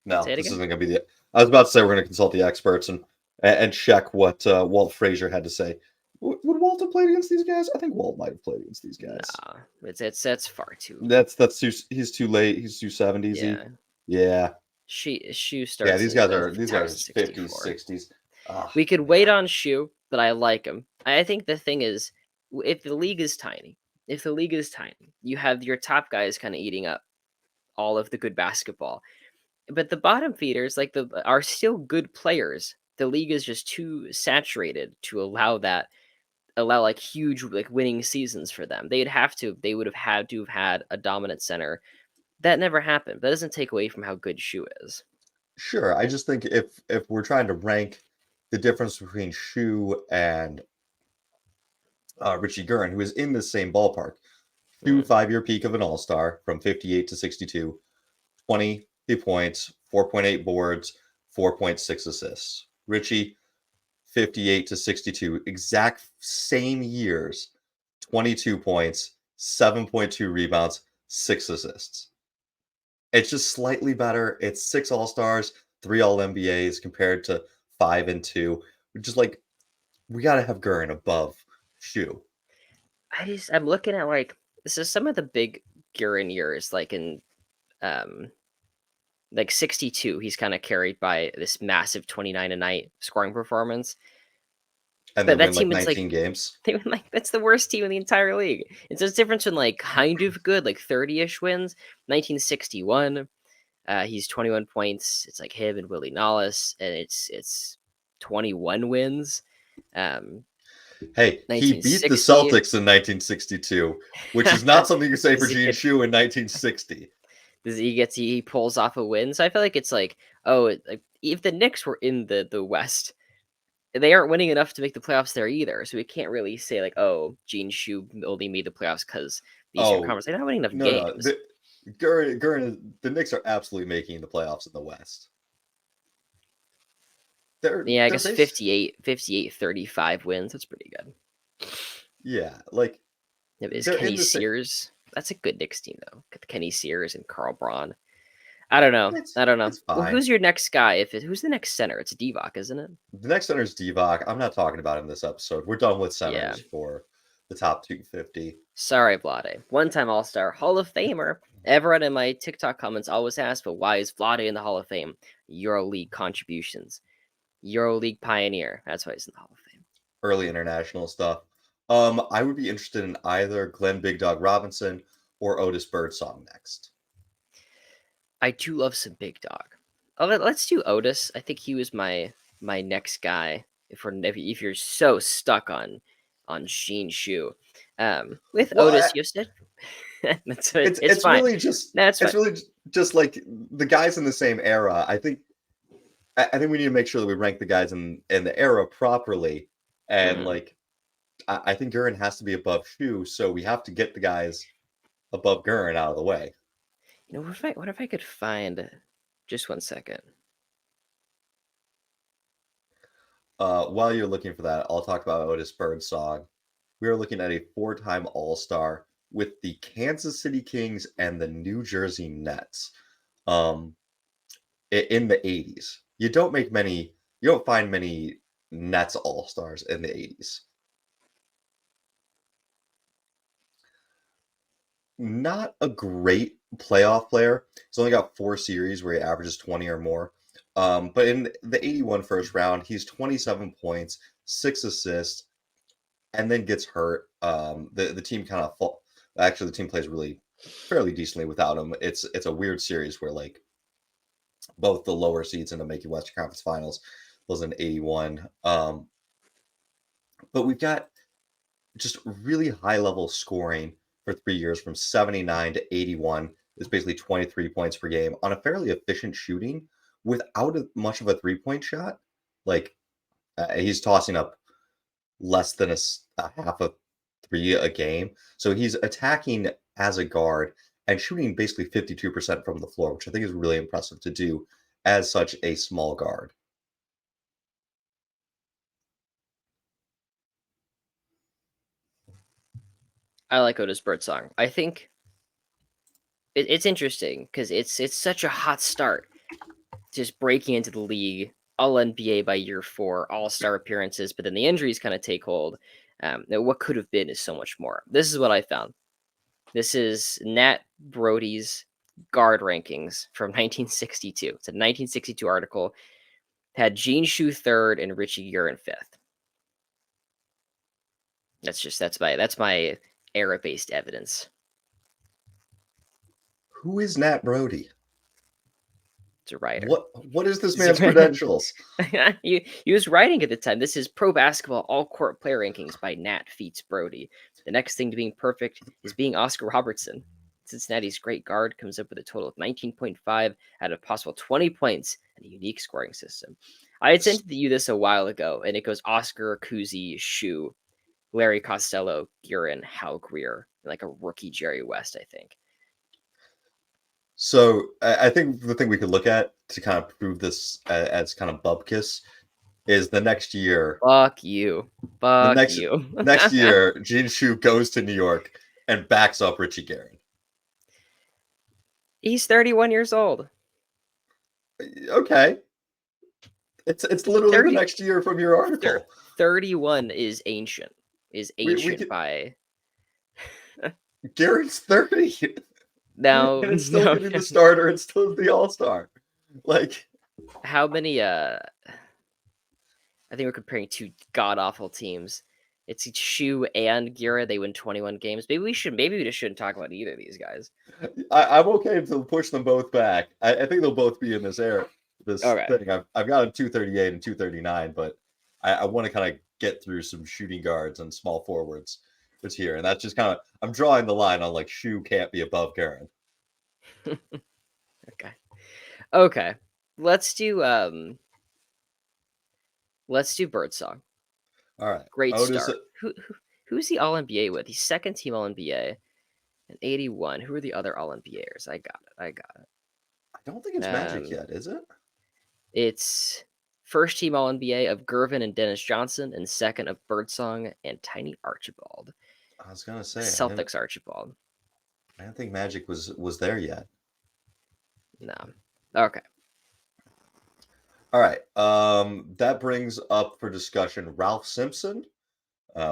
No, it this again. isn't going to be the. I was about to say we're going to consult the experts and check what Walt Frazier had to say. Would Walt have played against these guys? I think Walt might have played against these guys. Nah, it's that's far too. That's too. He's too late. He's too 70s. Yeah, Yeah, Shu yeah. starts in These guys are 50s, 2064. 60s. Ah, We could wait man. on Shu, but I like him. I think the thing is, if the league is tiny, you have your top guys kind of eating up all of the good basketball. But the bottom feeders, like are still good players. The league is just too saturated to allow like huge like winning seasons for them. They would have had to have had a dominant center. That never happened. That doesn't take away from how good Shu is. Sure. I just think if we're trying to rank the difference between Shu and Richie Guerin, who is in the same ballpark, Shu Mm. 5-year peak of an All Star from 58 to 62, 20 points, 4.8 boards, 4.6 assists. Richie 58 to 62, exact same years, 22 points, 7.2 rebounds, 6 assists. It's just slightly better. It's 6 All-Stars, 3 All-NBAs compared to 5 and 2. Just like we got to have Gurin above Shu. I'm looking at like this is some of the big Gurin years, um like 62. He's kind of carried by this massive 29 a night scoring performance. And they But that win like team is like 19 games. they were like that's the worst team in the entire league. It's a difference in like kind of good, like 30-ish wins. 1961, he's 21 points. It's like him and Willie Nollis, and it's 21 wins. Um, Hey, he beat the 1960, Celtics in 1962, which is not something you say for does he Gene get? Shu in 1960. He pulls off a win. So I feel like it's like like if the Knicks were in the West, they aren't winning enough to make the playoffs there either. So we can't really say like, oh, Gene Shu only made the playoffs because the Eastern Oh, Conference. They're not winning enough no. games. The Knicks are absolutely making the playoffs in the West. Yeah, I They're guess base 58, 35 wins. That's pretty good. yeah, like Is they're in Kenny the same. Sears? That's a good Knicks team though. Kenny Sears and Carl Braun. I don't know. I don't know. It's Well, fine. who's your next guy? Who's the next center? It's Divock, isn't it? The next center is Divock. I'm not talking about him this episode. We're done with Yeah. centers for the top 250. Sorry, Vlade. One-time All-Star, Hall of Famer. Everyone in my TikTok comments always ask, but why is Vlade in the Hall of Fame? EuroLeague contributions. EuroLeague pioneer. That's why he's in the Hall of Fame. Early international stuff. I would be interested in either Glenn Big Dog Robinson or Otis Birdsong next. I do love some big dog. Oh, let's do Otis. I think he was my next guy. If you're so stuck on Gene Shu, with Well, Otis, you said that's it. It's it's fine. really just That's fine. just like the guys in the same era. I think we need to make sure that we rank the guys in the era properly, and Mhm. like I think Gurren has to be above Shu, so we have to get the guys above Gurren out of the way. You know, what if I could find just 1 second. While you're looking for that, I'll talk about Otis Birdsong. We are looking at a four-time All-Star with the Kansas City Kings and the New Jersey Nets. Um, in the 80s. You don't find many Nets All-Stars in the 80s. Not a great playoff player. He's only got 4 series where he averages 20 or more. But in the 81 first round, he's 27 points, 6 assists, and then gets hurt. The team kind of fall. Actually, the team plays really fairly decently without him. It's a weird series where like both the lower seeds end up making Western Conference Finals. Was in 81. But we've got just really high level scoring for 3 years from 79 to 81. Is basically 23 points per game on a fairly efficient shooting without much of a 3 point shot. Like he's tossing up less than a half a three a game. So he's attacking as a guard and shooting basically 52% from the floor, which I think is really impressive to do as such a small guard. I like Otis Birdsong. I think it's interesting because it's such a hot start, just breaking into the league, all NBA by year 4, all star appearances, but then the injuries kind of take hold. Now what could have been is so much more. This is what I found. This is Nat Brody's guard rankings from 1962. It's a 1962 article. Had Gene Shu third and Richie Guerin fifth. That's my era based evidence. Who is Nat Brody? It's a writer. What is this man's credentials? He was writing at the time. This is Pro Basketball All Court Player Rankings by Nat Feats Brody. The next thing to being perfect is being Oscar Robertson. Cincinnati's great guard comes up with a total of 19.5 out of possible 20 points and a unique scoring system. I had sent you this a while ago, and it goes Oscar, Kuzi, Shu, Larry Costello, Guerin, Hal Greer, and like a rookie Jerry West, I think. So I think the thing we could look at to kind of prove this as kind of bubkiss is the next year. Fuck you. The Fuck you. next year, Gene Shu goes to New York and backs up Richie Guerin. He's 31 years old. Okay, it's literally the 30, next year from your article. 31 is ancient. Is ancient could, by Guerin's 30, now. and it's still No, getting the starter and still the All Star. Like how many? I think we're comparing two god awful teams. It's Shu and Gira. They win 21 games. Maybe we just shouldn't talk about either of these guys. I'm okay to push them both back. I think they'll both be in this era. This Okay. thing I've got a 238 and 239, but I want to kind of get through some shooting guards and small forwards this here, and that's just kind of I'm drawing the line on like Shu can't be above Guerin. Okay. Okay. Let's do Birdsong. All right, Great Otis. start. Who's the All NBA with? He's second team All NBA and 81. Who are the other All NBAers? I got it. I don't think it's Magic yet, is it? It's first team All NBA of Gervin and Dennis Johnson, and second of Birdsong and Tiny Archibald. I was gonna say Celtics Archibald. I don't think Magic was there yet. No. Okay. All right. That brings up for discussion Ralph Simpson.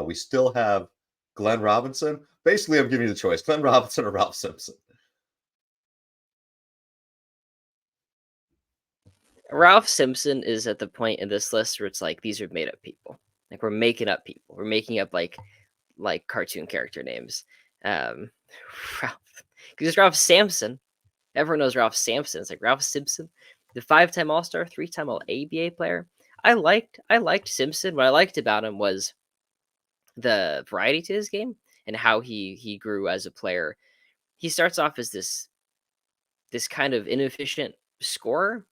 We still have Glenn Robinson. Basically, I'm giving you the choice: Glenn Robinson or Ralph Simpson. Ralph Simpson is at the point in this list where it's like these are made up people. Like we're making up people. We're making up like cartoon character names. Ralph, because Ralph Sampson. Everyone knows Ralph Sampson. It's like Ralph Simpson, the 5-time All-Star, 3-time All-ABA player. I liked Simpson. What I liked about him was the variety to his game and how he grew as a player. He starts off as this kind of inefficient scorer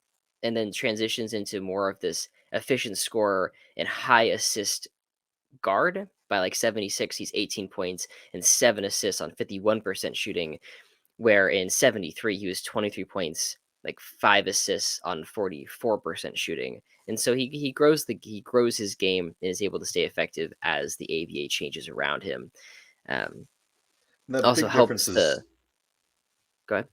and then transitions into more of this efficient scorer and high assist guard. By like 76, he's 18 points and 7 assists on 51% shooting, where in 73 he was 23 points, like 5 assists on 44% shooting. And so he grows his game and is able to stay effective as the ABA changes around him. Um, And the Also big difference helps the is go ahead.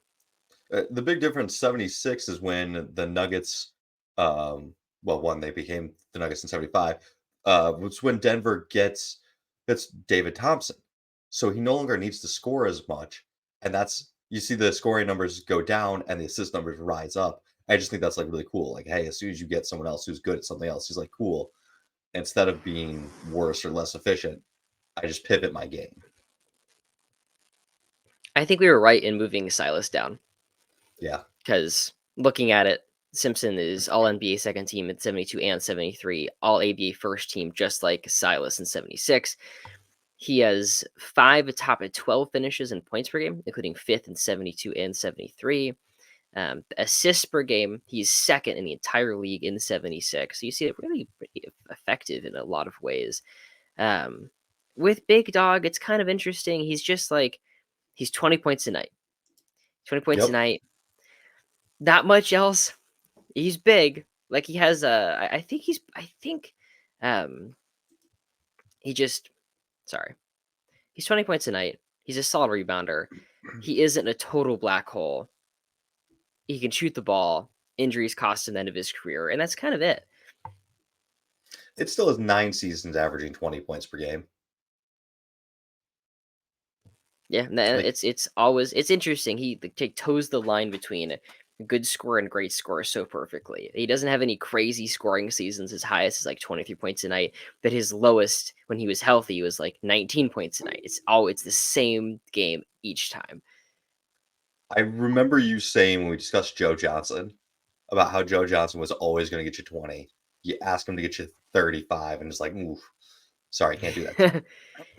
the big difference 76 is when the Nuggets well one they became the Nuggets in 75 was when Denver gets that's David Thompson. So he no longer needs to score as much, and that's you see the scoring numbers go down and the assist numbers rise up. I just think that's like really cool. Like, hey, as soon as you get someone else who's good at something else, he's like, cool. Instead of being worse or less efficient, I just pivot my game. I think we were right in moving Silas down Yeah. because looking at it, Simpson is all NBA second team at 72 and 73, all ABA first team, just like Silas in 76. He has 5 top 12 finishes in points per game, including 5th in 72 and 73. Assists per game, he's second in the entire league in 76. So you see it really pretty effective in a lot of ways. Um, with Big Dog, it's kind of interesting. He's just like, he's 20 points a night. 20 points a Yep. night. Not much else. He's big. Like he has a, I think, um, he just, sorry. He's 20 points a night. He's a solid rebounder. He isn't a total black hole. He can shoot the ball. Injuries cost him the end of his career, and that's kind of it. It still has 9 seasons averaging 20 points per game. Yeah, Like it's interesting. He toes the line between good score and great score so perfectly. He doesn't have any crazy scoring seasons. His highest is like 23 points a night, but his lowest when he was healthy was like 19 points a night. It's the same game each time. I remember you saying when we discussed Joe Johnson about how Joe Johnson was always going to get you 20. You ask him to get you 35, and it's like, oof, sorry, can't do that to you.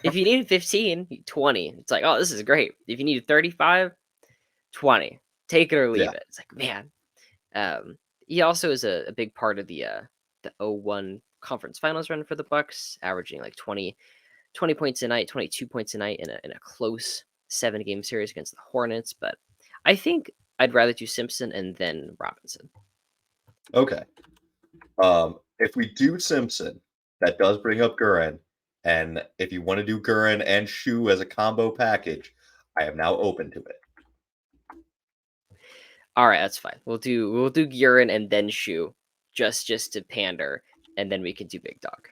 If you needed 15, 20. It's like, oh, this is great. If you needed 35, 20. Take it or leave Yeah. it. It's like, man. He also is a big part of the 01 conference finals run for the Bucks, averaging like 20 points a night, 22 points a night in a close 7-game series against the Hornets. But I think I'd rather do Simpson and then Robinson. Okay. If we do Simpson, that does bring up Gurin. And if you want to do Gurin and Shu as a combo package, I am now open to it. All right, that's fine. We'll do Gurin and then Shu, just to pander, and then we can do Big Dog.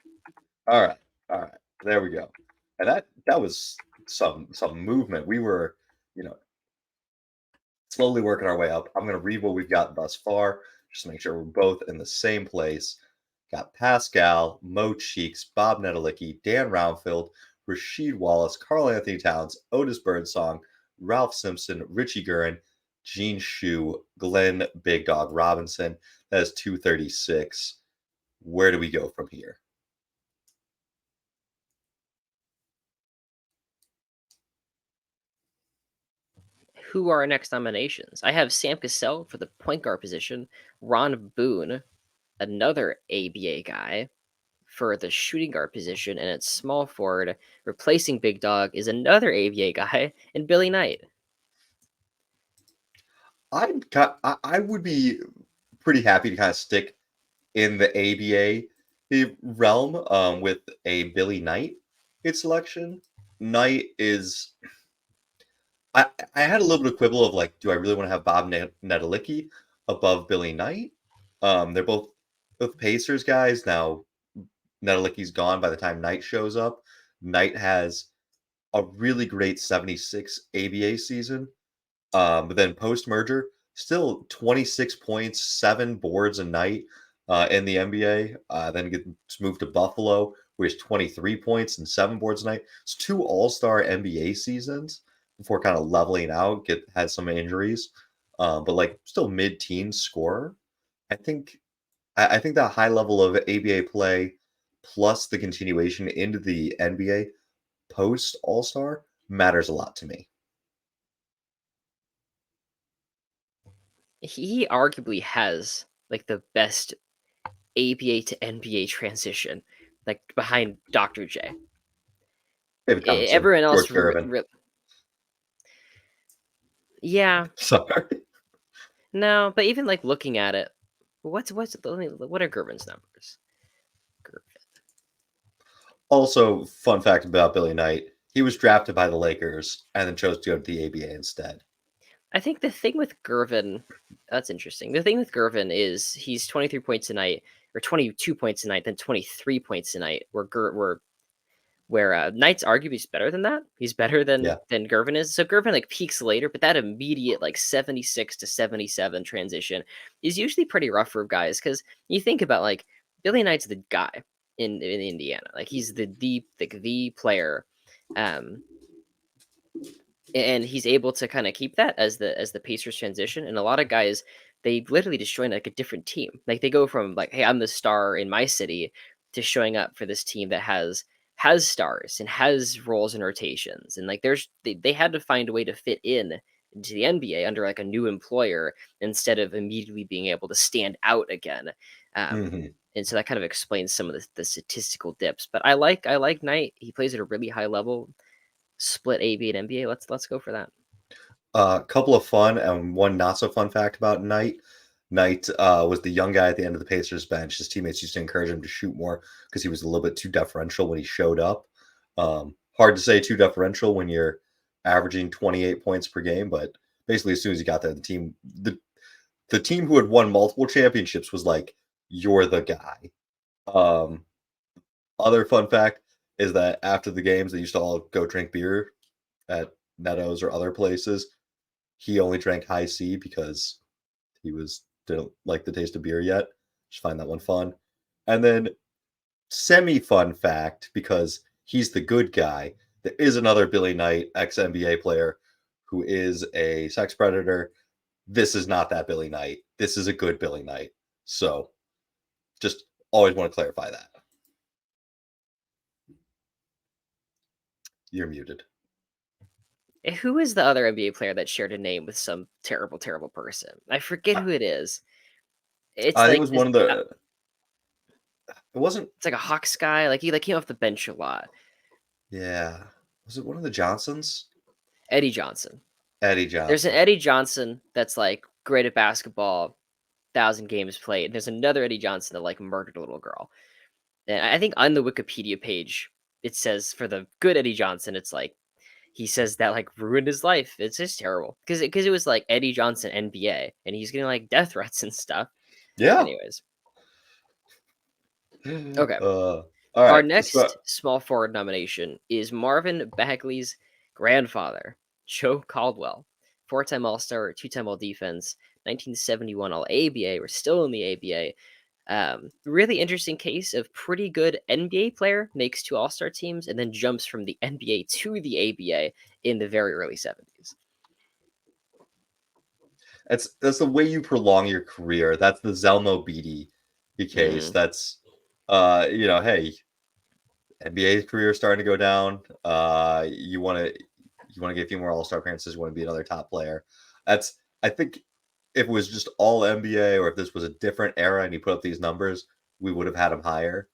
All right. All right. There we go. And that was some movement. We were, you know, slowly working our way up. I'm going to read what we've got thus far, just to make sure we're both in the same place. Got Pascal, Mo Cheeks, Bob Nedelicki, Dan Roundfield, Rasheed Wallace, Carl Anthony Towns, Otis Birdsong, Ralph Simpson, Richie Gurin, Gene Shu, Glenn Big Dog Robinson. That is 236. Where do we go from here? Who are our next nominations? I have Sam Cassell for the point guard position, Ron Boone, another ABA guy, for the shooting guard position, and at small forward, replacing Big Dog is another ABA guy, and Billy Knight. I would be pretty happy to kind of stick in the ABA realm with a Billy Knight selection. Knight is I had a little bit of quibble of like, do I really want to have Bob Nedelicki above Billy Knight? They're both Pacers guys now. Nedelicki's gone by the time Knight shows up. Knight has a really great 76 ABA season. But then post merger, still 26 points, 7 boards a night in the NBA. Then gets moved to Buffalo, where he's 23 points and 7 boards a night. It's 2 All-Star NBA seasons before kind of leveling out. Had some injuries. but like still mid-teen scorer. I think I think that high level of ABA play plus the continuation into the NBA post All-Star matters a lot to me. He arguably has like the best ABA to NBA transition, like behind Dr. J. David Covington, Everyone else, George Gervin. yeah, Sorry. no, but even like looking at it, what are Gervin's numbers? Gervin. Also, fun fact about Billy Knight, he was drafted by the Lakers and then chose to go to the ABA instead. I think the thing with Gervin, that's interesting. The thing with Gervin is he's 23 points a night, or 22 points a night, then 23 points a night, where Knight's arguably is better than that. He's better Yeah. than Gervin is. So Gervin like peaks later, but that immediate like 76 to 77 transition is usually pretty rough for guys because you think about like Billy Knight's the guy in Indiana. Like he's the player. And he's able to kind of keep that as the Pacers transition. And a lot of guys, they literally just join like a different team. Like they go from like, hey, I'm the star in my city to showing up for this team that has stars and has roles and rotations. And like they had to find a way to fit in into the NBA under like a new employer instead of immediately being able to stand out again. Mhm. And so that kind of explains some of the statistical dips. But I like Knight. He plays at a really high level. Split AB and NBA. Let's go for that. A couple of fun and one not so fun fact about Knight. Knight was the young guy at the end of the Pacers bench. His teammates used to encourage him to shoot more because he was a little bit too deferential when he showed up. Hard to say too deferential when you're averaging 28 points per game, but basically as soon as he got there, the team who had won multiple championships was like, "You're the guy." Um, Other fun fact is that after the games, they used to all go drink beer at Netto's or other places. He only drank high C because he didn't like the taste of beer yet. Just find that one fun. And then semi fun fact because he's the good guy. There is another Billy Knight ex NBA player who is a sex predator. This is not that Billy Knight. This is a good Billy Knight. So just always want to clarify that. You're muted. Who is the other NBA player that shared a name with some terrible, terrible person? I forget I, who it is. It's I think it like was this. one of the. It wasn't. It's like a Hawks guy. Like he came off the bench a lot. Yeah. Was it one of the Johnsons? Eddie Johnson. Eddie There's an Johnson. Eddie Johnson that's like great at basketball, 1,000 games played. There's another Eddie Johnson that like murdered a little girl. And I think on the Wikipedia page it says for the good Eddie Johnson, it's like he says that like ruined his life. It's just terrible because it was like Eddie Johnson NBA, and he's getting like death threats and stuff. Yeah. Anyways, okay. All Our right. So next small forward nomination is Marvin Bagley's grandfather, Joe Caldwell, four-time All-Star, two-time All-Defense, 1971 All-ABA. We're still in the ABA. Really interesting case of pretty good NBA player, makes two All-Star teams, and then jumps from the NBA to the ABA in the very early 70s. that's the way you prolong your career. That's the Zelmo Beatty case. Mm. That's hey, NBA career starting to go down. You want to get a few more All Star appearances. You want to be another top player. I think if it was just all NBA or if this was a different era and he put up these numbers, we would have had him higher.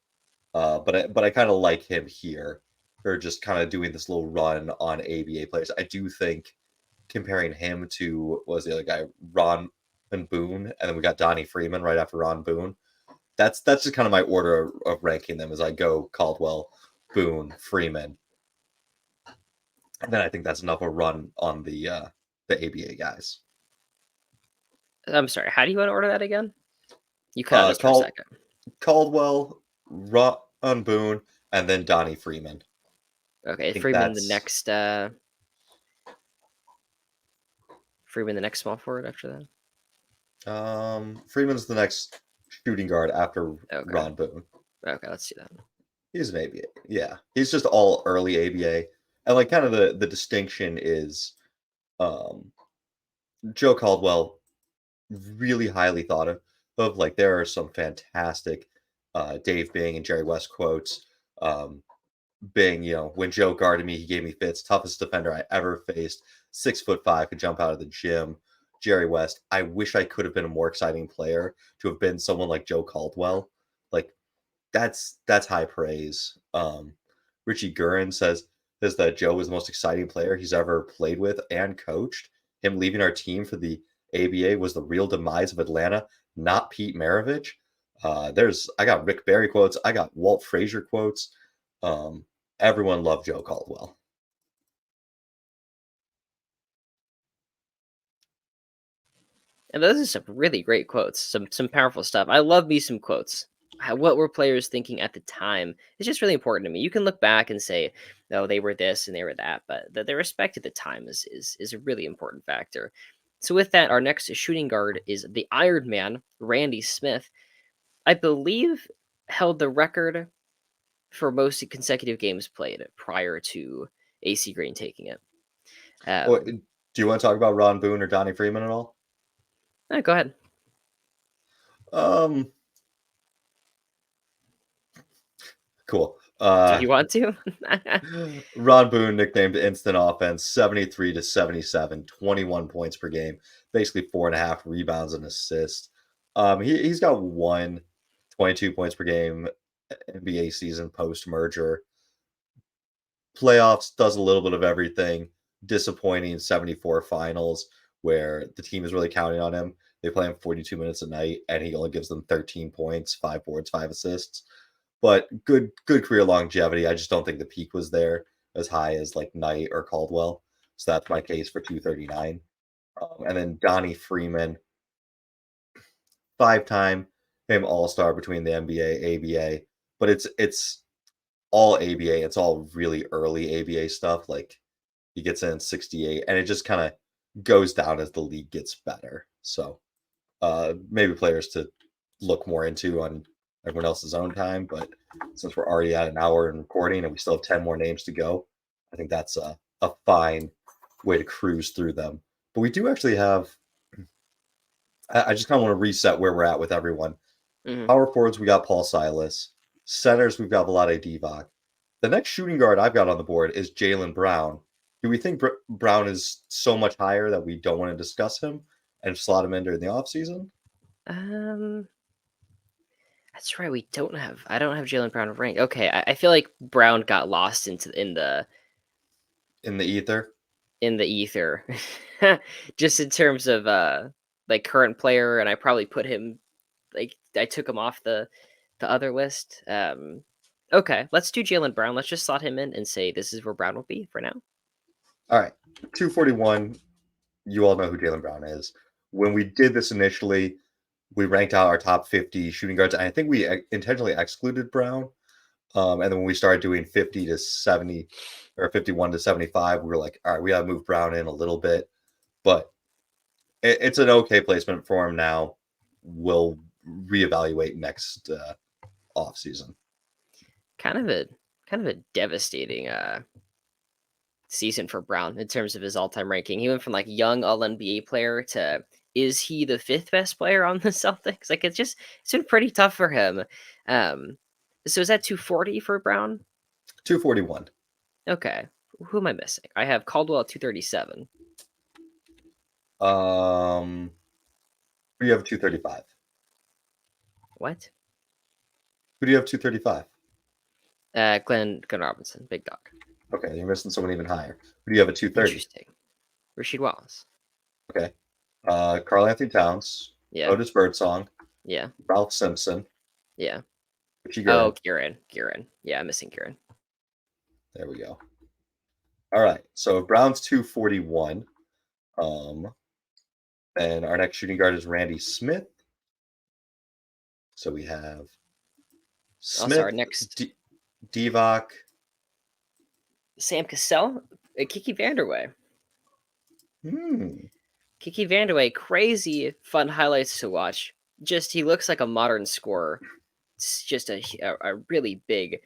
But I kind of like him here for just kind of doing this little run on ABA players. I do think comparing him to what was the other guy, Ron and Boone, and then we got Donnie Freeman right after Ron Boone. That's just kind of my order of ranking them as I go Caldwell, Boone, Freeman, and then I think that's enough a run on the ABA guys. I'm sorry, how do you want to order that again? You cut out just for a Call second. Caldwell, Ron Boone, and then Donnie Freeman. I Okay, think that's Freeman the next small forward after that. Freeman's the next shooting guard after Okay. Ron Boone. Okay, let's see that. He's an ABA. Yeah. He's just all early ABA. And like kind of the distinction is Joe Caldwell, really highly thought of. Like there are some fantastic Dave Bing and Jerry West quotes. Um, Bing, when Joe guarded me, he gave me fits. Toughest defender I ever faced. 6'5", could jump out of the gym. Jerry West, I wish I could have been a more exciting player to have been someone like Joe Caldwell. Like that's high praise. Richie Gurin says that Joe was the most exciting player he's ever played with and coached. Him leaving our team for the ABA was the real demise of Atlanta, not Pete Maravich. I got Rick Barry quotes, I got Walt Frazier quotes. Um, Everyone loved Joe Caldwell. And those are some really great quotes, some powerful stuff. I love me some quotes. What were players thinking at the time? It's just really important to me. You can look back and say, "No, they were this and they were that," but the respect at the time is a really important factor. So with that, our next shooting guard is the Iron Man, Randy Smith. I believe held the record for most consecutive games played prior to AC Green taking it. Do you want to talk about Ron Boone or Donnie Freeman at all? Go ahead. Um, cool. Do you want to? Ron Boone, nicknamed Instant Offense, 73 to 77, 21 points per game, basically 4.5 rebounds and assists. He's got 22 points per game NBA season post merger. Playoffs does a little bit of everything. Disappointing 74 finals where the team is really counting on him. They play him 42 minutes a night and he only gives them 13 points, 5 boards, 5 assists. But good career longevity. I just don't think the peak was there as high as like Knight or Caldwell. So that's my case for 239. And then Donnie Freeman, 5-time him all-star between the NBA, ABA, but it's all ABA. It's all really early ABA stuff. Like he gets in 68 and it just kind of goes down as the league gets better. So maybe players to look more into on everyone else's own time. But since we're already at an hour in recording and we still have 10 more names to go, I think that's a fine way to cruise through them. But we do actually have, I just kind of want to reset where we're at with everyone. Mhm. Power forwards, we got Paul Silas. Centers, we've got Vlade Divac. The next shooting guard I've got on the board is Jalen Brown. Do we think Brown is so much higher that we don't want to discuss him and slot him in during the offseason? Um, that's right. I don't have Jalen Brown ranked. Okay, I feel like Brown got lost In the ether? in the ether, just in terms of like current player, and I probably put him like I took him off the other list. Okay, let's do Jalen Brown. Let's just slot him in and say this is where Brown will be for now. All right. 241. You all know who Jalen Brown is. When we did this initially, we ranked out our top 50 shooting guards. And I think we intentionally excluded Brown. And then when we started doing 50 to 70 or 51 to 75, we were like, all right, we got to move Brown in a little bit. But it's an okay placement for him now. We'll reevaluate next off season. Kind of a devastating season for Brown in terms of his all-time ranking. He went from like young All-NBA player to is he the fifth best player on the Celtics? Like it's been pretty tough for him. So is that 240 for Brown? 241. Okay. Who am I missing? I have Caldwell at 237. Who do you have 235? What? Who do you have 235? Glenn Robinson, big dog. Okay, you're missing someone even higher. Who do you have at 230? Interesting. Rasheed Wallace. Okay. Karl Anthony Towns, Yeah. Otis Birdsong, Yeah. Ralph Simpson, Yeah. Richie Oh, Guerin. Kieran. Yeah, I'm missing Kieran. There we go. All right. So Brown's 241. And our next shooting guard is Randy Smith. So we have Also, Smith, our next Divac. Sam Cassell, Kiki Vandewedge. Hmm. Kiki Vandewedge, crazy fun highlights to watch. Just he looks like a modern scorer. It's just a really big,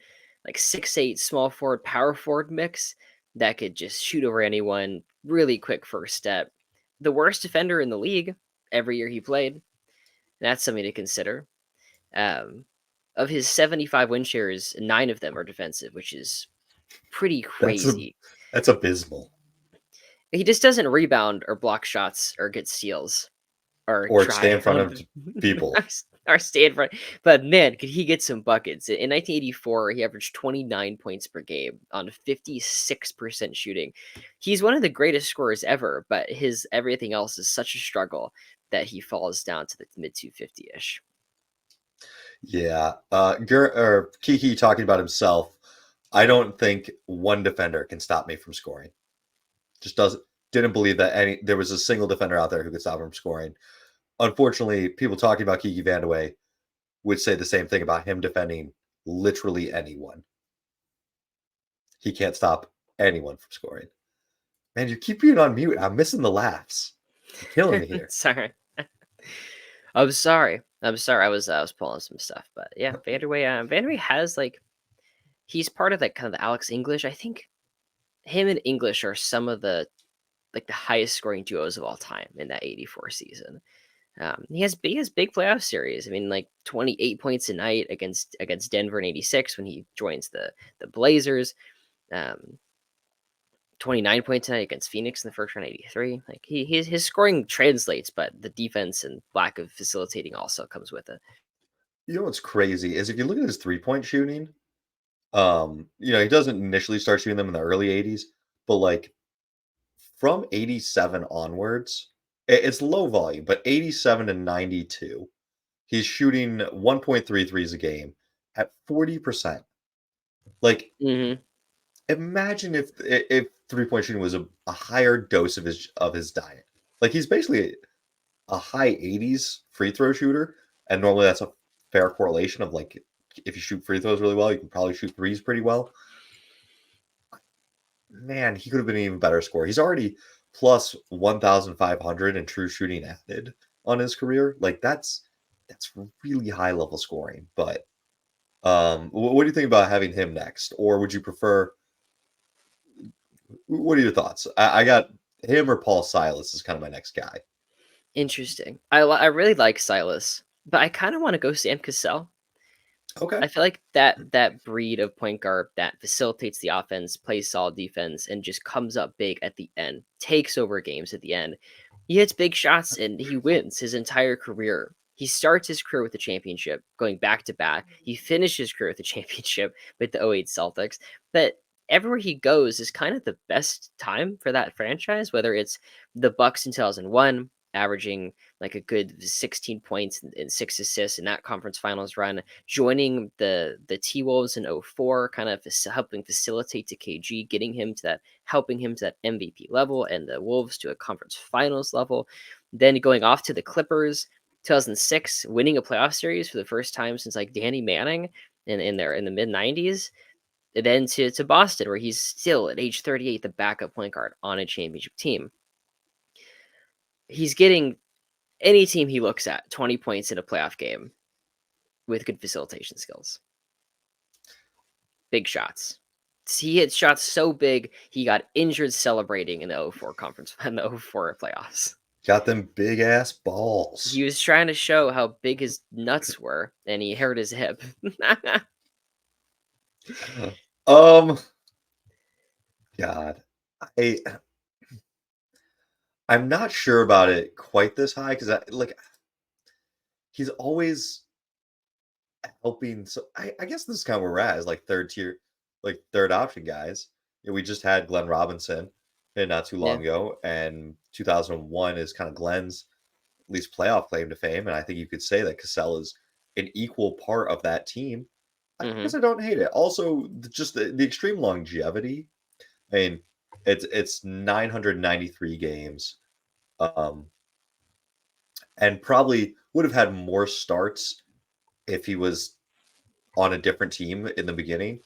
like 6'8" small forward, power forward mix that could just shoot over anyone. Really quick first step. the worst defender in the league every year he played. That's something to consider. Um, of his 75 win shares, 9 of them are defensive, which is pretty That's crazy. that's abysmal. He just doesn't rebound or block shots or get steals or Or stay in drive front on of people. or stay in front. But man, could he get some buckets? In 1984, he averaged 29 points per game on 56% shooting. He's one of the greatest scorers ever, but his everything else is such a struggle that he falls down to the mid 250-ish. Yeah. Or Kiki talking about himself. I don't think one defender can stop me from scoring. Just didn't believe that there was a single defender out there who could stop him from scoring. Unfortunately, people talking about Kiki Vandewedge would say the same thing about him defending literally anyone. He can't stop anyone from scoring. Man, you keep being on mute. I'm missing the laughs. You're killing me here. Sorry. I'm sorry. I'm sorry. I was pulling some stuff, but yeah, Vanderway has like he's part of that kind of the Alex English. I think him and English are some of the like the highest scoring duos of all time in that 84 season. He has big playoff series. I mean, like 28 points a night against Denver in '86 when he joins the Blazers. Um, 29 points a night against Phoenix in the first round '83. Like his scoring translates, but the defense and lack of facilitating also comes with it. You know what's crazy is if you look at his 3-point shooting, he doesn't initially start shooting them in the early 80s, but like from 87 onwards, it's low volume, but 87 to 92, he's shooting 1.33s a game at 40%. Like, Hmm. imagine if 3-point shooting was a higher dose of his diet. Like he's basically a high 80s free throw shooter, and normally that's a fair correlation of like if you shoot free throws really well, you can probably shoot threes pretty well. Man, he could have been an even better scorer. He's already plus 1,500 in true shooting added on his career. Like that's really high level scoring. But what do you think about having him next, or would you prefer? What are your thoughts? I got him or Paul Silas is kind of my next guy. Interesting. I really like Silas, but I kind of want to go Sam Cassell. Okay. I feel like that breed of point guard that facilitates the offense, plays solid defense, and just comes up big at the end, takes over games at the end. He hits big shots and he wins his entire career. He starts his career with the championship, going back to back. He finished his career with the championship with the '08 Celtics. But everywhere he goes is kind of the best time for that franchise, whether it's the Bucks in 2001, averaging like a good 16 points and 6 assists in that conference finals run, joining the T Wolves in '04, kind of helping facilitate to KG, helping him to that MVP level, and the Wolves to a conference finals level. Then going off to the Clippers, 2006, winning a playoff series for the first time since like Danny Manning in the mid '90s. And then to Boston, where he's still at age 38 the backup point guard on a championship team. He's getting any team he looks at 20 points in a playoff game with good facilitation skills. Big shots. He hit shots so big he got injured celebrating in the '04 conference in the '04 playoffs. Got them big ass balls. He was trying to show how big his nuts were, and he hurt his hip. Um, God, I I'm not sure about it quite this high because he's always helping. So I guess this is kind of where we're at is like third tier, like third option guys. We just had Glenn Robinson not too Yeah. long ago, and 2001 is kind of Glenn's at least playoff claim to fame, and I think you could say that Cassell is an equal part of that team. I Hmm. guess I don't hate it. Also, just the extreme longevity. I mean, it's 993 games, um, and probably would have had more starts if he was on a different team in the beginning.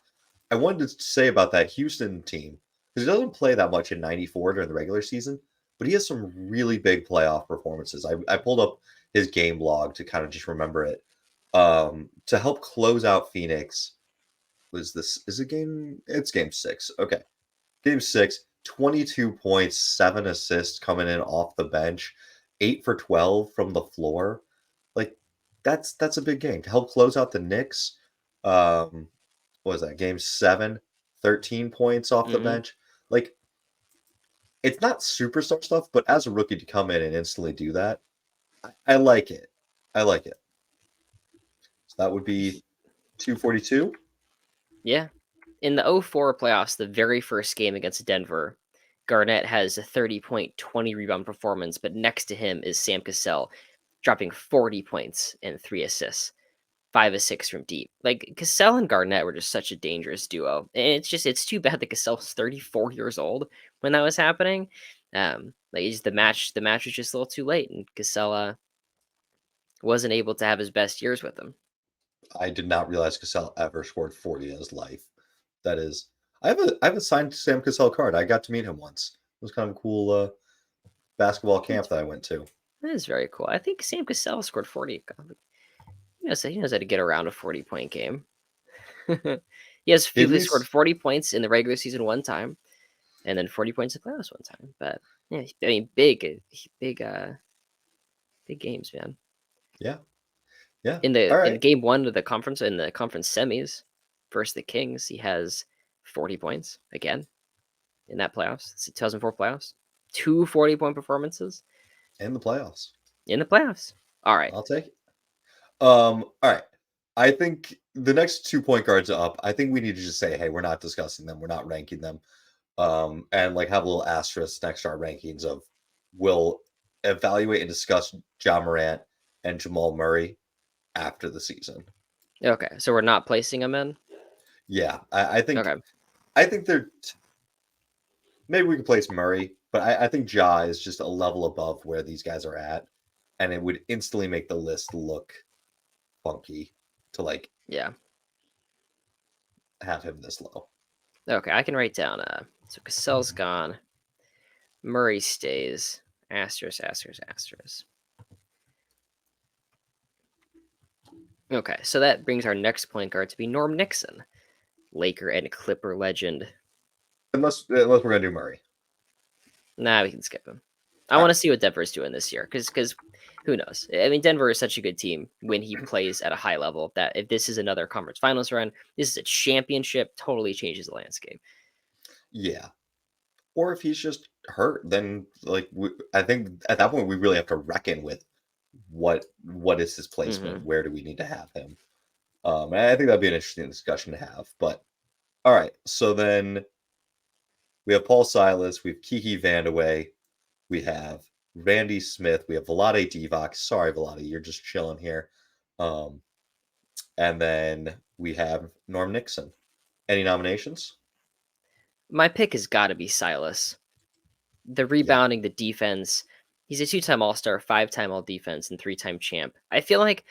I wanted to say about that Houston team because he doesn't play that much in '94 during the regular season, but he has some really big playoff performances. I pulled up his game log to kind of just remember it. To help close out Phoenix, was this is it game? It's game 6. Okay, game 6. 22 points, 7 assists coming in off the bench, 8 for 12 from the floor. Like that's a big game to help close out the Knicks. What was that? Game 7, 13 points off the Mhm. bench. Like it's not superstar stuff, but as a rookie to come in and instantly do that, I like it. I like it. So that would be 242. Yeah. In the '04 playoffs, the very first game against Denver, Garnett has a 30-point, 20 rebound performance, but next to him is Sam Cassell, dropping 40 points and 3 assists, 5 of 6 from deep. Like Cassell and Garnett were just such a dangerous duo. And it's too bad that Cassell's 34 years old when that was happening. Like the match was just a little too late, and Cassell wasn't able to have his best years with him. I did not realize Cassell ever scored 40 in his life. That is, I have a signed Sam Cassell card. I got to meet him once. It was kind of a cool basketball camp that I went to. That is very cool. I think Sam Cassell scored 40. He knows how to get around a 40-point game. In He scored these, 40 points in the regular season one time, and then 40 points in the playoffs one time. But yeah, I mean, big games, man. yeah, yeah. In All the in right, game one of the conference semis, versus the Kings, he has 40 points again in that playoffs. It's the 2004 playoffs. Two 40-point performances in the playoffs. in the playoffs. All right. I'll take it. All right. I think the next 2 point guards up. I think we need to just say, hey, we're not discussing them. We're not ranking them. And like have a little asterisk next to our rankings of we'll evaluate and discuss John Morant and Jamal Murray after the season. Okay. So we're not placing him in. Yeah, I think Okay. they're maybe we could place Murray, but I think Ja is just a level above where these guys are at, and it would instantly make the list look funky to like Yeah. have him this low. Okay. I can write down. So Cassell's gone. Murray stays. Asterisk. Asterisk. Asterisk. Okay. So that brings our next point guard to be Norm Nixon, Laker and Clipper legend. Unless we're gonna do Murray. Nah, we can skip him. I All want right. to see what Denver's doing this year because who knows? I mean, Denver is such a good team when he plays at a high level that if this is another conference finals run, this is a championship, totally changes the landscape. Yeah. Or if he's just hurt, then like I think at that point we really have to reckon with what is his placement? Hmm. Where do we need to have him? And I think that'd be an interesting discussion to have. But all right, so then we have Paul Silas, we have Kiki Vandeweghe, we have Randy Smith, we have Vlade Divac. Sorry, Vlade, you're just chilling here. Um, and then we have Norm Nixon. Any nominations? My pick has got to be Silas. The Yeah. rebounding, the defense. He's a two-time All-Star, five-time All-Defense, and three-time champ. I feel like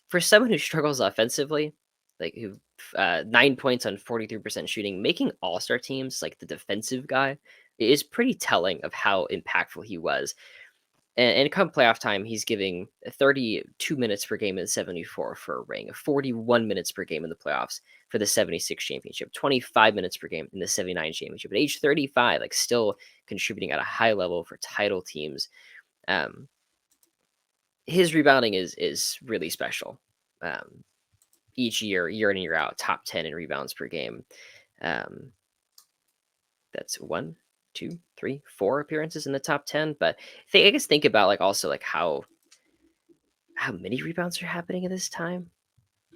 for someone who struggles offensively, like who 9 points on 43% shooting, making All-Star teams like the defensive guy is pretty telling of how impactful he was. And come playoff time, he's giving 32 minutes per game in 74 for a ring, 41 minutes per game in the playoffs for the 76 championship, 25 minutes per game in the 79 championship. At age 35, like still contributing at a high level for title teams. Um, his rebounding is really special. Um, each year in and year out, top 10 in rebounds per game. Um, that's 1, 2, 3, 4 appearances in the top 10. But I guess think about like also like how many rebounds are happening at this time.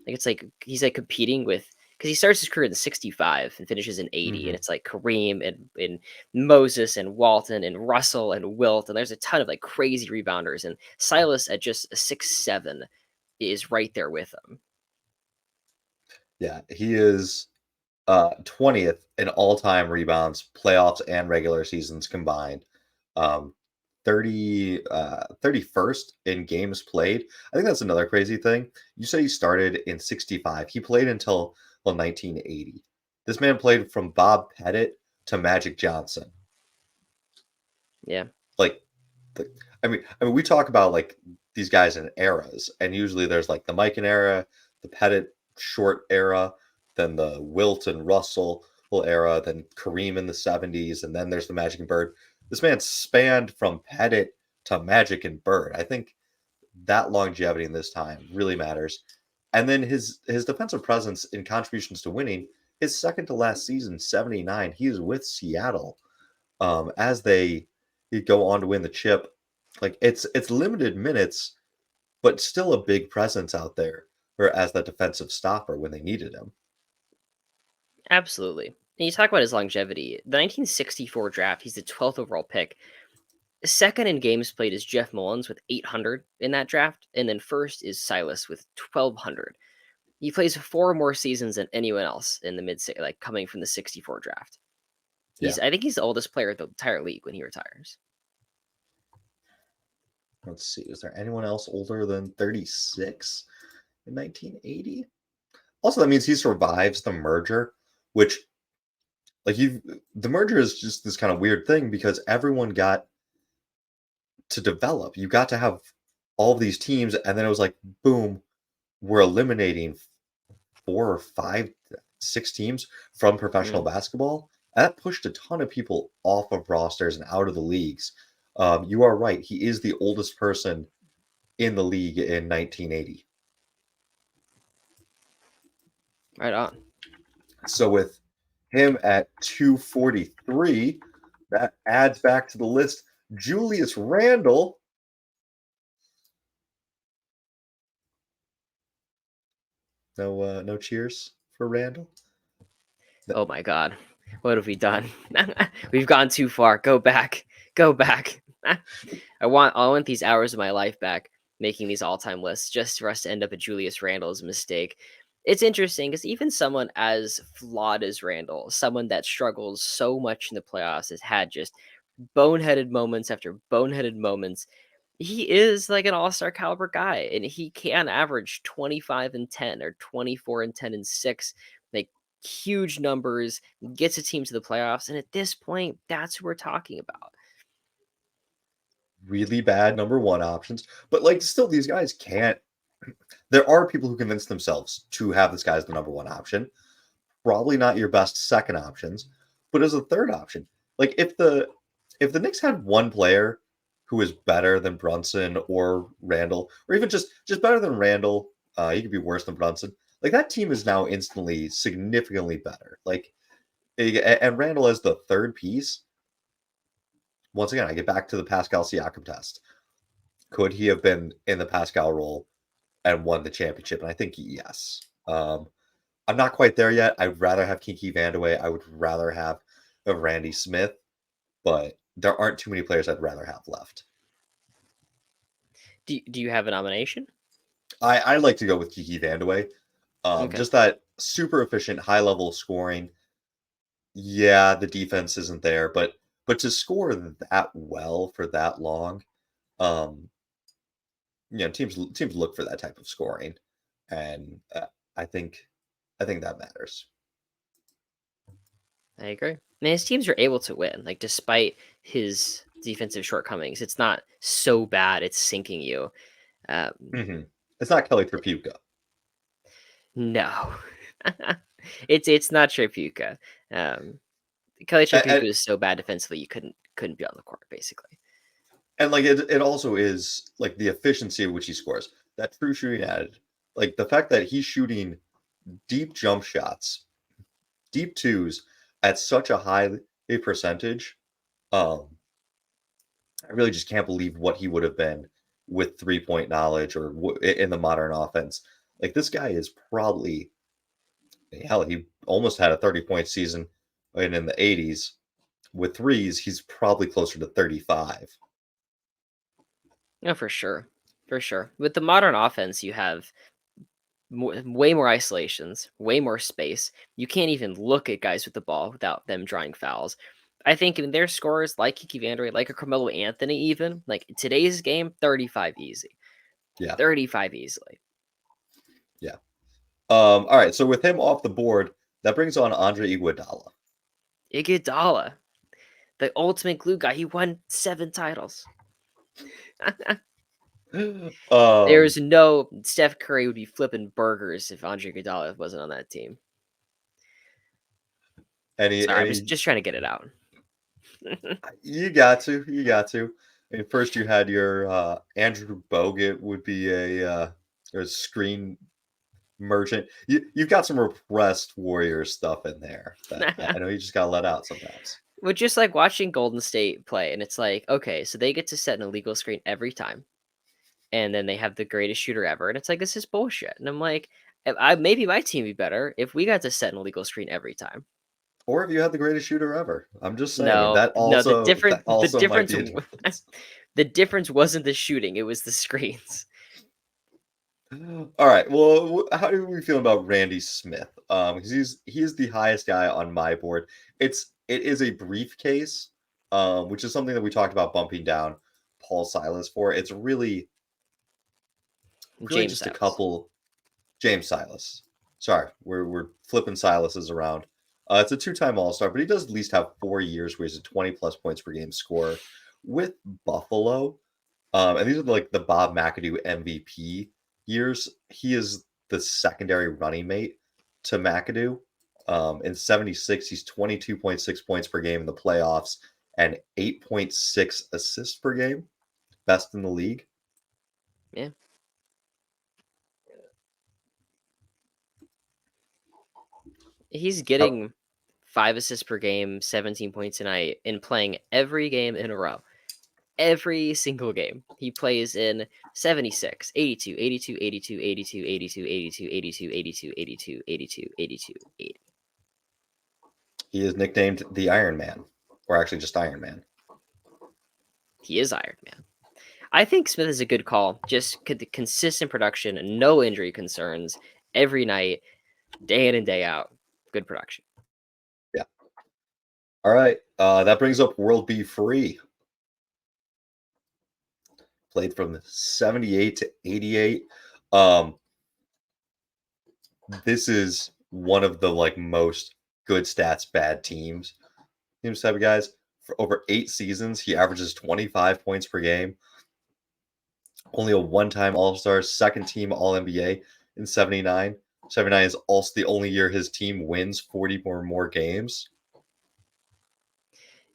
Like it's like he's like competing with because he starts his career in the 65 and finishes in 80, and Hmm. it's like Kareem and Moses and Walton and Russell and Wilt, and there's a ton of like crazy rebounders, and Silas at just a 6'7" is right there with him. Yeah, he is 20th in all-time rebounds, playoffs and regular seasons combined. Um 31st in games played. I think that's another crazy thing. You say he started in 65. He played until 1980. This man played from Bob Pettit to Magic Johnson. Yeah. Like the, I mean we talk about like these guys in eras, and usually there's like the Mikan era, the Pettit short era, then the Wilt and Russell. era, then Kareem in the 70s, and then there's the Magic and Bird. This man spanned from Pettit to Magic and Bird. I think that longevity in this time really matters. And then his defensive presence in contributions to winning, his second to last season, 79, he is with Seattle as they go on to win the chip. Like it's limited minutes, but still a big presence out there or as that defensive stopper when they needed him. Absolutely. And you talk about his longevity. The 1964 draft, he's the 12th overall pick. Second in games played is Jeff Mullins with 800 in that draft, and then first is Silas with 1200. He plays 4 more seasons than anyone else in the like coming from the 64 draft. Yeah. I think he's the oldest player of the entire league when he retires. Let's see. Is there anyone else older than 36 in 1980? Also, that means he survives the merger, which the merger is just this kind of weird thing because everyone got to develop. You got to have all of these teams, and then it was like, boom, we're eliminating 4 or 5, 6 teams from professional basketball. And that pushed a ton of people off of rosters and out of the leagues. You are right. He is the oldest person in the league in 1980. Right on. So with him at 243, that adds back to the list Julius Randle. No cheers for Randle. Oh my god. What have we done? We've gone too far. Go back. Go back. I want these hours of my life back making these all-time lists just for us to end up at Julius Randle's mistake. It's interesting because even someone as flawed as Randle, someone that struggles so much in the playoffs, has had just boneheaded moments after boneheaded moments. He is like an all-star caliber guy, and he can average 25 and 10 or 24 and 10 and 6, like huge numbers, gets a team to the playoffs. And at this point, that's who we're talking about. Really bad number one options, but like still these guys can't. There are people who convince themselves to have this guy as the number one option. Probably not your best second options, but as a third option. Like if the Knicks had one player who is better than Brunson or Randall, or even just better than Randall, he could be worse than Brunson. Like that team is now instantly significantly better. Like and Randall as the third piece. Once again, I get back to the Pascal Siakam test. Could he have been in the Pascal role and won the championship? And I think yes. I'm not quite there yet. I'd rather have Kiki Vandewedge. I would rather have a Randy Smith, but there aren't too many players I'd rather have left. Do you have a nomination? I like to go with Kiki Vandeweghe. Okay. Just that super efficient, high level scoring. Yeah, the defense isn't there, but to score that well for that long, um, teams look for that type of scoring, and I think that matters. I agree. And his teams are able to win, like despite his defensive shortcomings. It's not so bad it's sinking you. Mm-hmm. It's not Kelly Tripucka. No, it's not Tripucka. Kelly Tripucka is so bad defensively you couldn't be on the court basically. And like it also is like the efficiency at which he scores. That true shooting added, like the fact that he's shooting deep jump shots, deep twos at such a high percentage. I really just can't believe what he would have been with 3-point knowledge or in the modern offense. Like this guy is probably hell. He almost had a 30-point season in the 80s. With threes, he's probably closer to 35. No, for sure, for sure. With the modern offense, you have way more isolations, way more space. You can't even look at guys with the ball without them drawing fouls. I think in their scores, like Kiki Vandeweghe, like a Carmelo Anthony, even like today's game, 35 easy. Yeah, 35 easily. yeah. All right, so with him off the board, that brings on Andre Iguodala. Iguodala, the ultimate glue guy. He won 7 titles. There's no Steph Curry would be flipping burgers if Andre Iguodala wasn't on that team. Sorry, I'm Any just trying to get it out. you got to, you got to. And first you had your Andrew Bogut would be a screen merchant. You've got some repressed warrior stuff in there that I know you just gotta let out sometimes. But just like watching Golden State play, and it's like, okay, so they get to set an illegal screen every time, and then they have the greatest shooter ever, and it's like, this is bullshit. And I'm like, maybe my team would be better if we got to set an illegal screen every time. Or if you had the greatest shooter ever. I'm just saying No, no, that the also might difference, be a difference. the difference wasn't the shooting; it was the screens. All right. Well, how do we feel about Randy Smith? 'Cause he is the highest guy on my board. It is a briefcase, which is something that we talked about bumping down Paul Silas for. It's really James just a Silas. couple. James Silas. Sorry, we're flipping Silas's around. It's a two-time All-Star, but he does at least have 4 years where he's a 20 plus points per game scorer with Buffalo. And these are like the Bob McAdoo MVP years. He is the secondary running mate to McAdoo. In 76, he's 22.6 points per game in the playoffs and 8.6 assists per game. Best in the league. Yeah. He's Oh, getting 5 assists per game, 17 points a night, and playing every game in a row. Every single game. He plays in 76, 82, 82, 82, 82, 82, 82, 82, 82, 82, 82, 82, 80. he is nicknamed the Iron Man, or actually just Iron Man. He is Iron Man. I think Smith is a good call. Just consistent production, no injury concerns every night, day in and day out. Good production. Yeah. All right. That brings up World B Free. Played from 78 to 88. Um, this is one of the like most good stats, bad teams type of guys. For over 8 seasons, he averages 25 points per game. Only a one-time All-Star, second team All-NBA in 79. 79 is also the only year his team wins 40 or more games.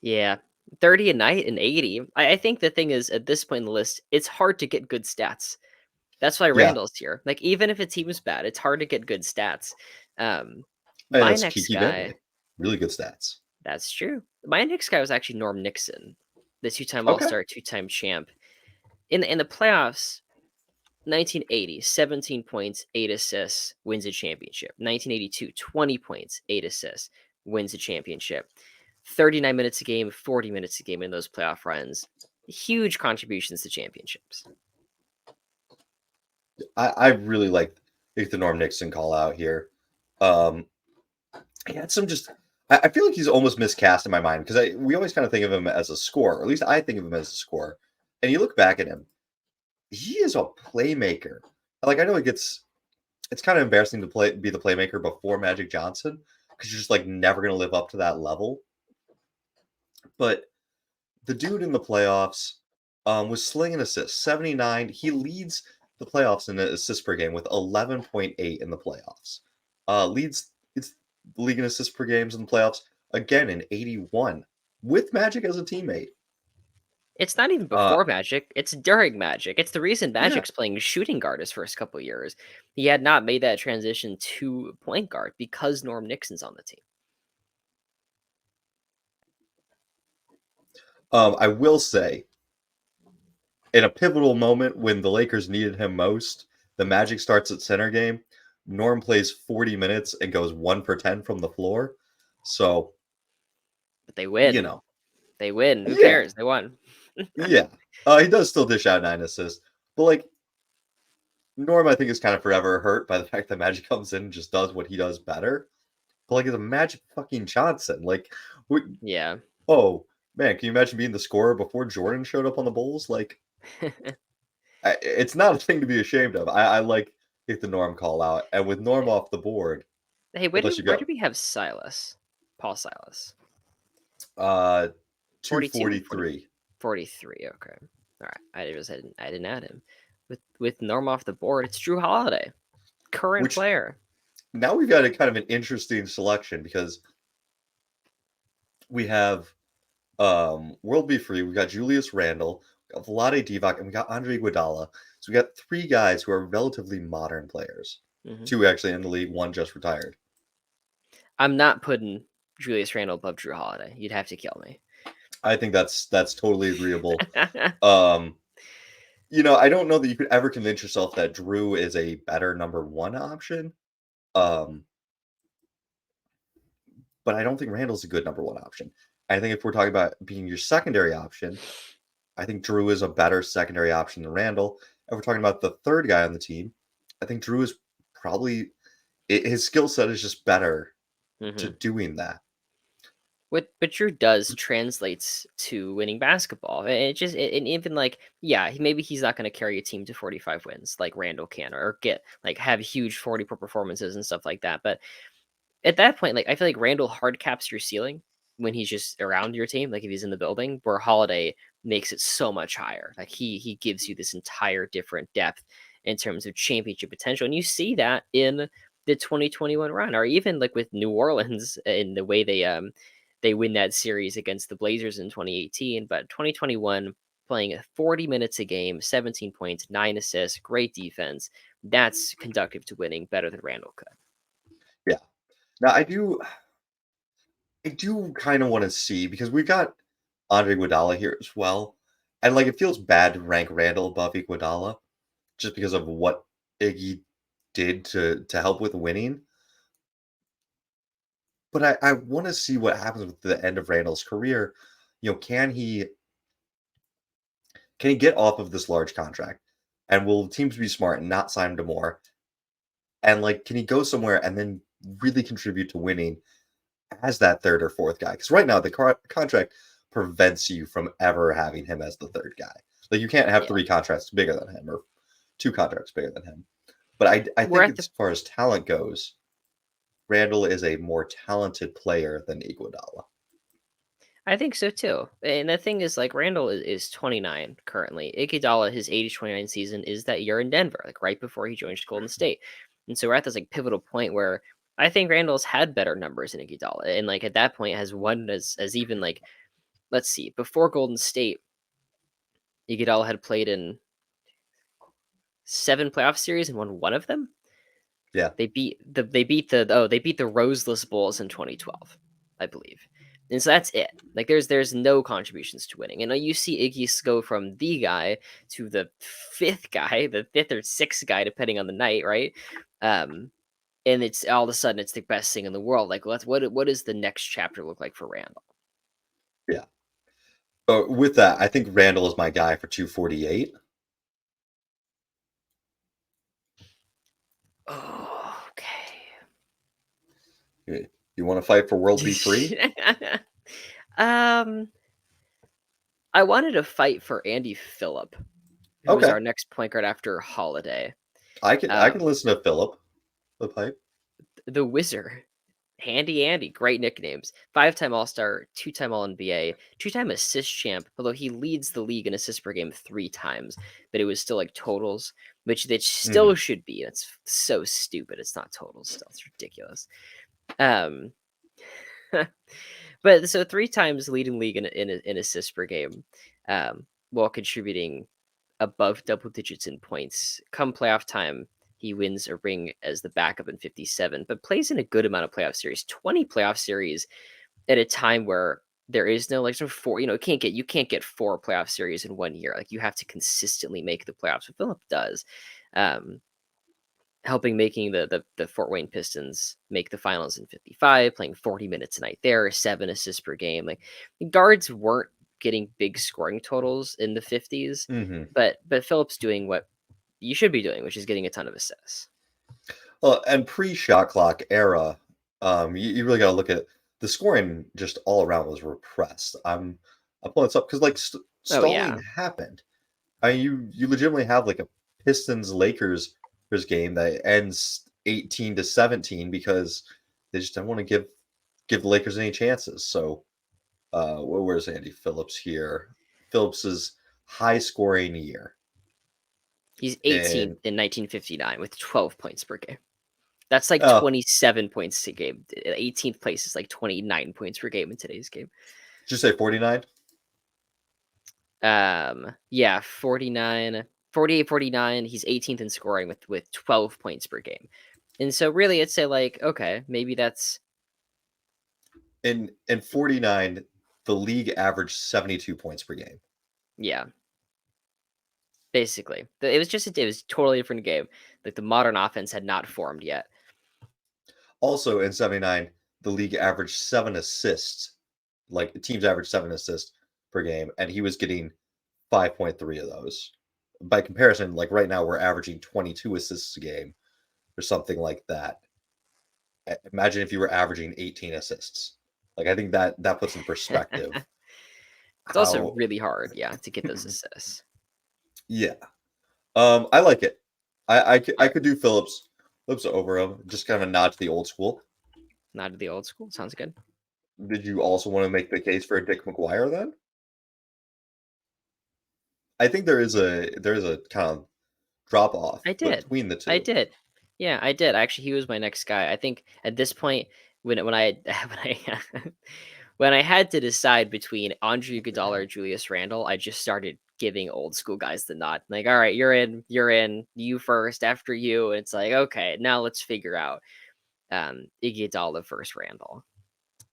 Yeah. 30 a night and 80. I think the thing is, at this point in the list, it's hard to get good stats. That's why Yeah, Randall's here. Like, even if a team is bad, it's hard to get good stats. and My that's next Kiki guy, Vandewedge. Really good stats. that's true. My next guy was actually Norm Nixon, the two-time Okay. All-Star, two-time champ. In the playoffs, 1980, 17 points, 8 assists, wins a championship. 1982, 20 points, 8 assists, wins a championship. 39 minutes a game, 40 minutes a game in those playoff runs. Huge contributions to championships. I really like the Norm Nixon call out here. Um, he had some just. I feel like he's almost miscast in my mind because we always kind of think of him as a scorer. Or at least I think of him as a scorer. And you look back at him, he is a playmaker. Like I know it's kind of embarrassing to be the playmaker before Magic Johnson because you're just like never going to live up to that level. But the dude in the playoffs was slinging assists 79. He leads the playoffs in assists per game with 11.8 in the playoffs. Leads it's the league in assists per games in the playoffs again in 81 with Magic as a teammate. It's not even Uh, before Magic, it's during Magic. It's the reason yeah. Magic's playing shooting guard his first couple years. He had not made that transition to point guard because Norm Nixon's on the team. I will say in a pivotal moment when the Lakers needed him most, the Magic starts at center game. Norm plays 40 minutes and goes 1 for 10 from the floor. So, But they you win. know, They win. Who yeah, cares? They won. yeah. He does still dish out 9 assists. But, like, Norm, I think, is kind of forever hurt by the fact that Magic comes in and just does what he does better. But, like, it's a Magic fucking Johnson. Like, Yeah. oh, man, can you imagine being the scorer before Jordan showed up on the Bulls? Like, it's not a thing to be ashamed of. I like the Norm call out, and with Norm off the board, Hey, we'll let you where do go. we have Silas? Paul Silas. Uh, 42? 243. 43. Okay. All right. I didn't add him. With Norm off the board, it's Drew Holiday, current Which player. now we've got a kind of an interesting selection because we have World B Free, we got Julius Randle, we got Vlade Divac, and we got Andre Iguodala. So we got three guys who are relatively modern players. Mhm. Two actually in the league, one just retired. I'm not putting Julius Randle above Drew Holiday. You'd have to kill me. I think that's totally agreeable. Um, I don't know that you could ever convince yourself that Drew is a better number one option. Um, but I don't think Randall's a good number one option. I think if we're talking about being your secondary option, I think Drew is a better secondary option than Randall. If we're talking about the third guy on the team, I think Drew is probably his skill set is just better to Mhm. doing that. What Drew does translates to winning basketball. And and even like, yeah, maybe he's not going to carry a team to 45 wins like Randall can, or get like have huge 40 performances and stuff like that. But at that point, like I feel like Randall hard caps your ceiling when he's just around your team, like if he's in the building, where Holiday makes it so much higher. Like he gives you this entire different depth in terms of championship potential. And you see that in the 2021 run, or even like with New Orleans in the way they win that series against the Blazers in 2018. But 2021 playing 40 minutes a game, 17 points, 9 assists, great defense. That's conductive to winning better than Randall could. Yeah. Now I do kind of want to see because we've got Andre Iguodala here as well, and like it feels bad to rank Randall above Iguodala just because of what Iggy did to help with winning. But I want to see what happens with the end of Randall's career. Can he get off of this large contract? And will teams be smart and not sign him to more? And like, can he go somewhere and then really contribute to winning as that third or fourth guy? Because right now the contract prevents you from ever having him as the third guy. Like you can't have Yeah. three contracts bigger than him or two contracts bigger than him. But I We're think at the as far as talent goes, Randall is a more talented player than Iguodala. I think so too. And the thing is, like, Randall is 29 currently. Iguodala, his age 29 season is that year in Denver, like right before he joined Golden State. And so we're at this like pivotal point where I think Randall's had better numbers than Iguodala, and like at that point has won as even like, let's see, before Golden State, Iguodala had played in 7 playoff series and won one of them. Yeah. They beat the Roseless Bulls in 2012, I believe. And so that's it. Like there's no contributions to winning. And you see Iggy go from the guy to the fifth guy, the fifth or sixth guy, depending on the night, right? Um, and it's all of a sudden it's the best thing in the world. Like what does the next chapter look like for Randall? Yeah. With that, I think Randall is my guy for 248. Oh, okay. You want to fight for World B Free? um, I wanted to fight for Andy Phillip, who was Okay. our next point guard after Holiday. I can Um, listen to Philip the pipe. the Wizard, Handy Andy, great nicknames. 5-time All Star, 2-time All NBA, 2-time assist champ. Although he leads the league in assists per game 3 times, but it was still like totals, which that Mhm. still should be. It's so stupid. It's not totals. Still, it's ridiculous. Um, but so 3 times leading league in assists per game, while contributing above double digits in points. Come playoff time, he wins a ring as the backup in 57, but plays in a good amount of playoff series, 20 playoff series at a time where there is no like sort of four, you can't get 4 playoff series in 1 year. Like you have to consistently make the playoffs. What Philip does. Um, Helping making the Fort Wayne Pistons make the finals in 55, playing 40 minutes a night there, 7 assists per game. Like guards weren't getting big scoring totals in the 50s, Mhm. but Phillips doing what you should be doing, which is getting a ton of assists. Well, and pre-shot clock era, you really got to look at the scoring. Just all around was repressed. I'm pulling this up because like Oh stalling yeah. happened. I mean, you legitimately have like a Pistons Lakers game that ends 18-17 because they just don't want to give the Lakers any chances. So, where's Andy Phillips here? Phillips's high scoring year, He's and 18th in 1959 with 12 points per game. That's like Oh, 27 points a game. 18th place is like 29 points per game in today's game. did you say 49? Yeah, 49, 48, 49. He's 18th in scoring with 12 points per game. And so really it's say like, okay, maybe that's In 49, the league averaged 72 points per game. yeah. Basically. It was totally different game. Like the modern offense had not formed yet. Also in 79, the league averaged 7 assists. Like teams average 7 assists per game, and he was getting 5.3 of those. By comparison, like right now, we're averaging 22 assists a game or something like that. Imagine if you were averaging 18 assists. Like I think that puts in perspective It's also how really hard, yeah, to get those assists. yeah. I like it. I Alright. could do Phillips over him. Just kind of a nod to the old school. Not to the old school. Sounds good. Did you also want to make the case for a Dick McGuire then? I think there is a kind of drop off I did. between the I two. did. Yeah, I did. Actually, he was my next guy. I think at this point, when I when I when I had to decide between Andre Iguodala or Julius Randle, I just started giving old school guys the nod. Like, all right, you're in, you first, after you. And it's like, okay, now let's figure out Iguodala versus Randle.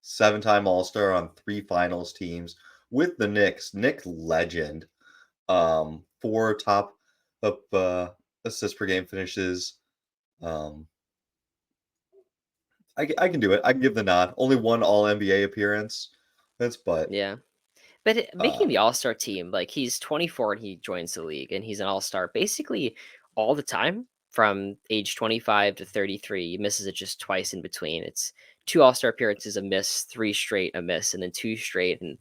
7-time All-Star on 3 finals teams with the Knicks. Nick legend. 4 top up assists per game finishes. Um, I can do it. I can give the nod. Only one All NBA appearance. That's but Yeah. But making uh, the All-Star team, like he's 24 and he joins the league and he's an All-Star basically all the time from age 25 to 33. He misses it just twice in between. It's 2 All-Star appearances, a miss, 3 straight, a miss, and then 2 straight. And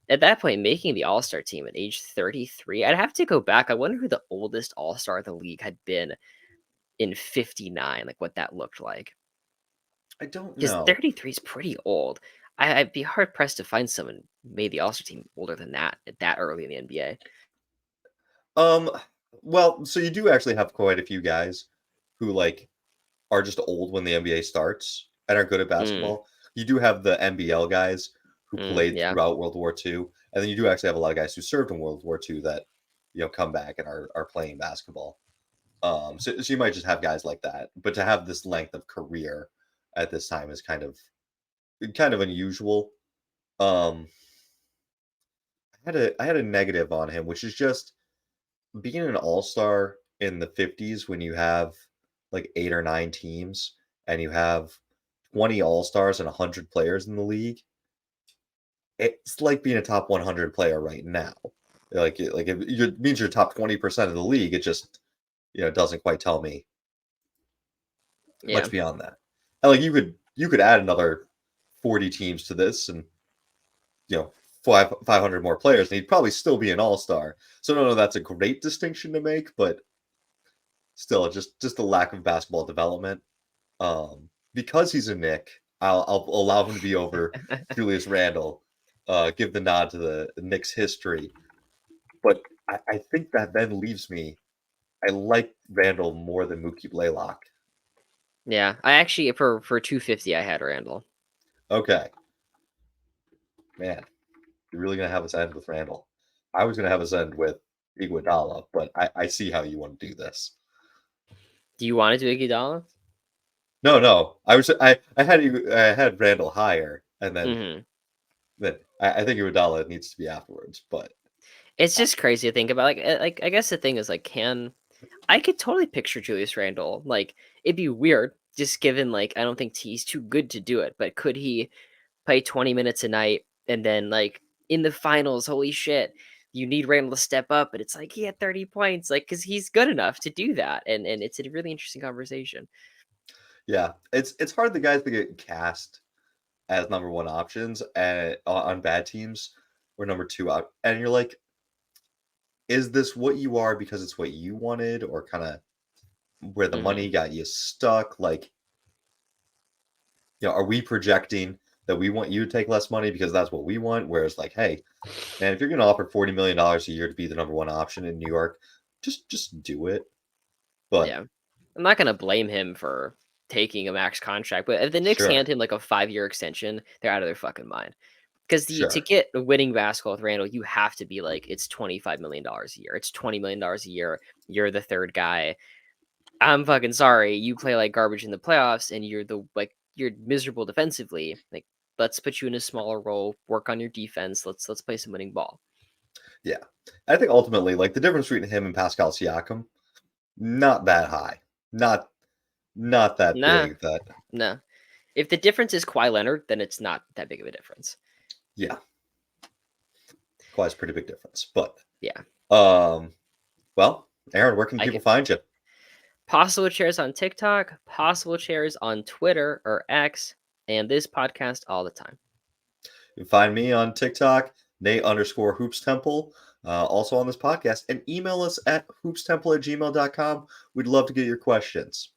at that point, making the All-Star team at age 33, I'd have to go back. I wonder who the oldest All-Star in the league had been in 59, like what that looked like. I don't Because know. 33 is pretty old. I'd be hard pressed to find someone made the All-Star team older than that at that early in the NBA. Um, well, so you do actually have quite a few guys who like are just old when the NBA starts and are good at Mm, basketball. You do have the NBL guys who played yeah, throughout World War II, and then you do actually have a lot of guys who served in World War II that come back and are playing basketball. So you might just have guys like that, but to have this length of career at this time is kind of unusual. Um, I had a negative on him, which is just being an all-star in the 50s when you have like 8 or 9 teams and you have 20 all-stars and 100 players in the league. It's like being a top 100 player right now. Like if it means you're top 20% of the league, it just doesn't quite tell me yeah, much beyond that. And like you could add another 40 teams to this and you know 500 more players and he'd probably still be an all-star. So no, that's a great distinction to make, but still just a lack of basketball development. Because he's a Nick, I'll allow him to be over Julius Randle. Give the nod to the Knicks history, but I think that then leaves me. I like Randle more than Mookie Blaylock. yeah. I actually for 250, I had Randall. Okay, man, you're really gonna have us end with Randle. I was gonna have us end with Iguodala, but I see how you want to do this. Do you want to do Iguodala? No, no, I had Randle higher, and then Hmm. I think Iguodala needs to be afterwards, but It's uh, just crazy to think about. Like I guess the thing is like, can I could totally picture Julius Randle. Like it'd be weird, just given like I don't think he's too good to do it. But could he play 20 minutes a night and then like in the finals? Holy shit! You need Randle to step up, but it's like he had 30 points, like because he's good enough to do that, and it's a really interesting conversation. yeah, it's hard the guys that get cast as number one options on bad teams or number two out, and you're like, is this what you are because it's what you wanted, or kind of where the Hmm. money got you stuck? Like, are we projecting that we want you to take less money because that's what we want? Whereas, like, hey, man, if you're going to offer $40 million a year to be the number one option in New York, just do it. But Yeah, I'm not gonna blame him for. taking a max contract. But if the Knicks Sure. hand him like a 5-year extension, they're out of their fucking mind. Because to Sure. get winning basketball with Randall, you have to be like, it's $25 million a year. It's $20 million a year. You're the third guy. I'm fucking sorry. You play like garbage in the playoffs, and you're miserable defensively. Like, let's put you in a smaller role. Work on your defense. Let's play some winning ball. Yeah. I think ultimately, like the difference between him and Pascal Siakam, not that high. Not that Nah, big that nah. If the difference is Kawhi Leonard, then it's not that big of a difference. yeah. Kawhi's a pretty big difference. But Yeah. well, Aaron, where can I people can find you? Possible Chairs on TikTok, Possible Chairs on Twitter or X, and this podcast all the time. You can find me on TikTok, Nate_Hoops Temple, also on this podcast, and email us at hoopstemple@gmail.com. We'd love to get your questions.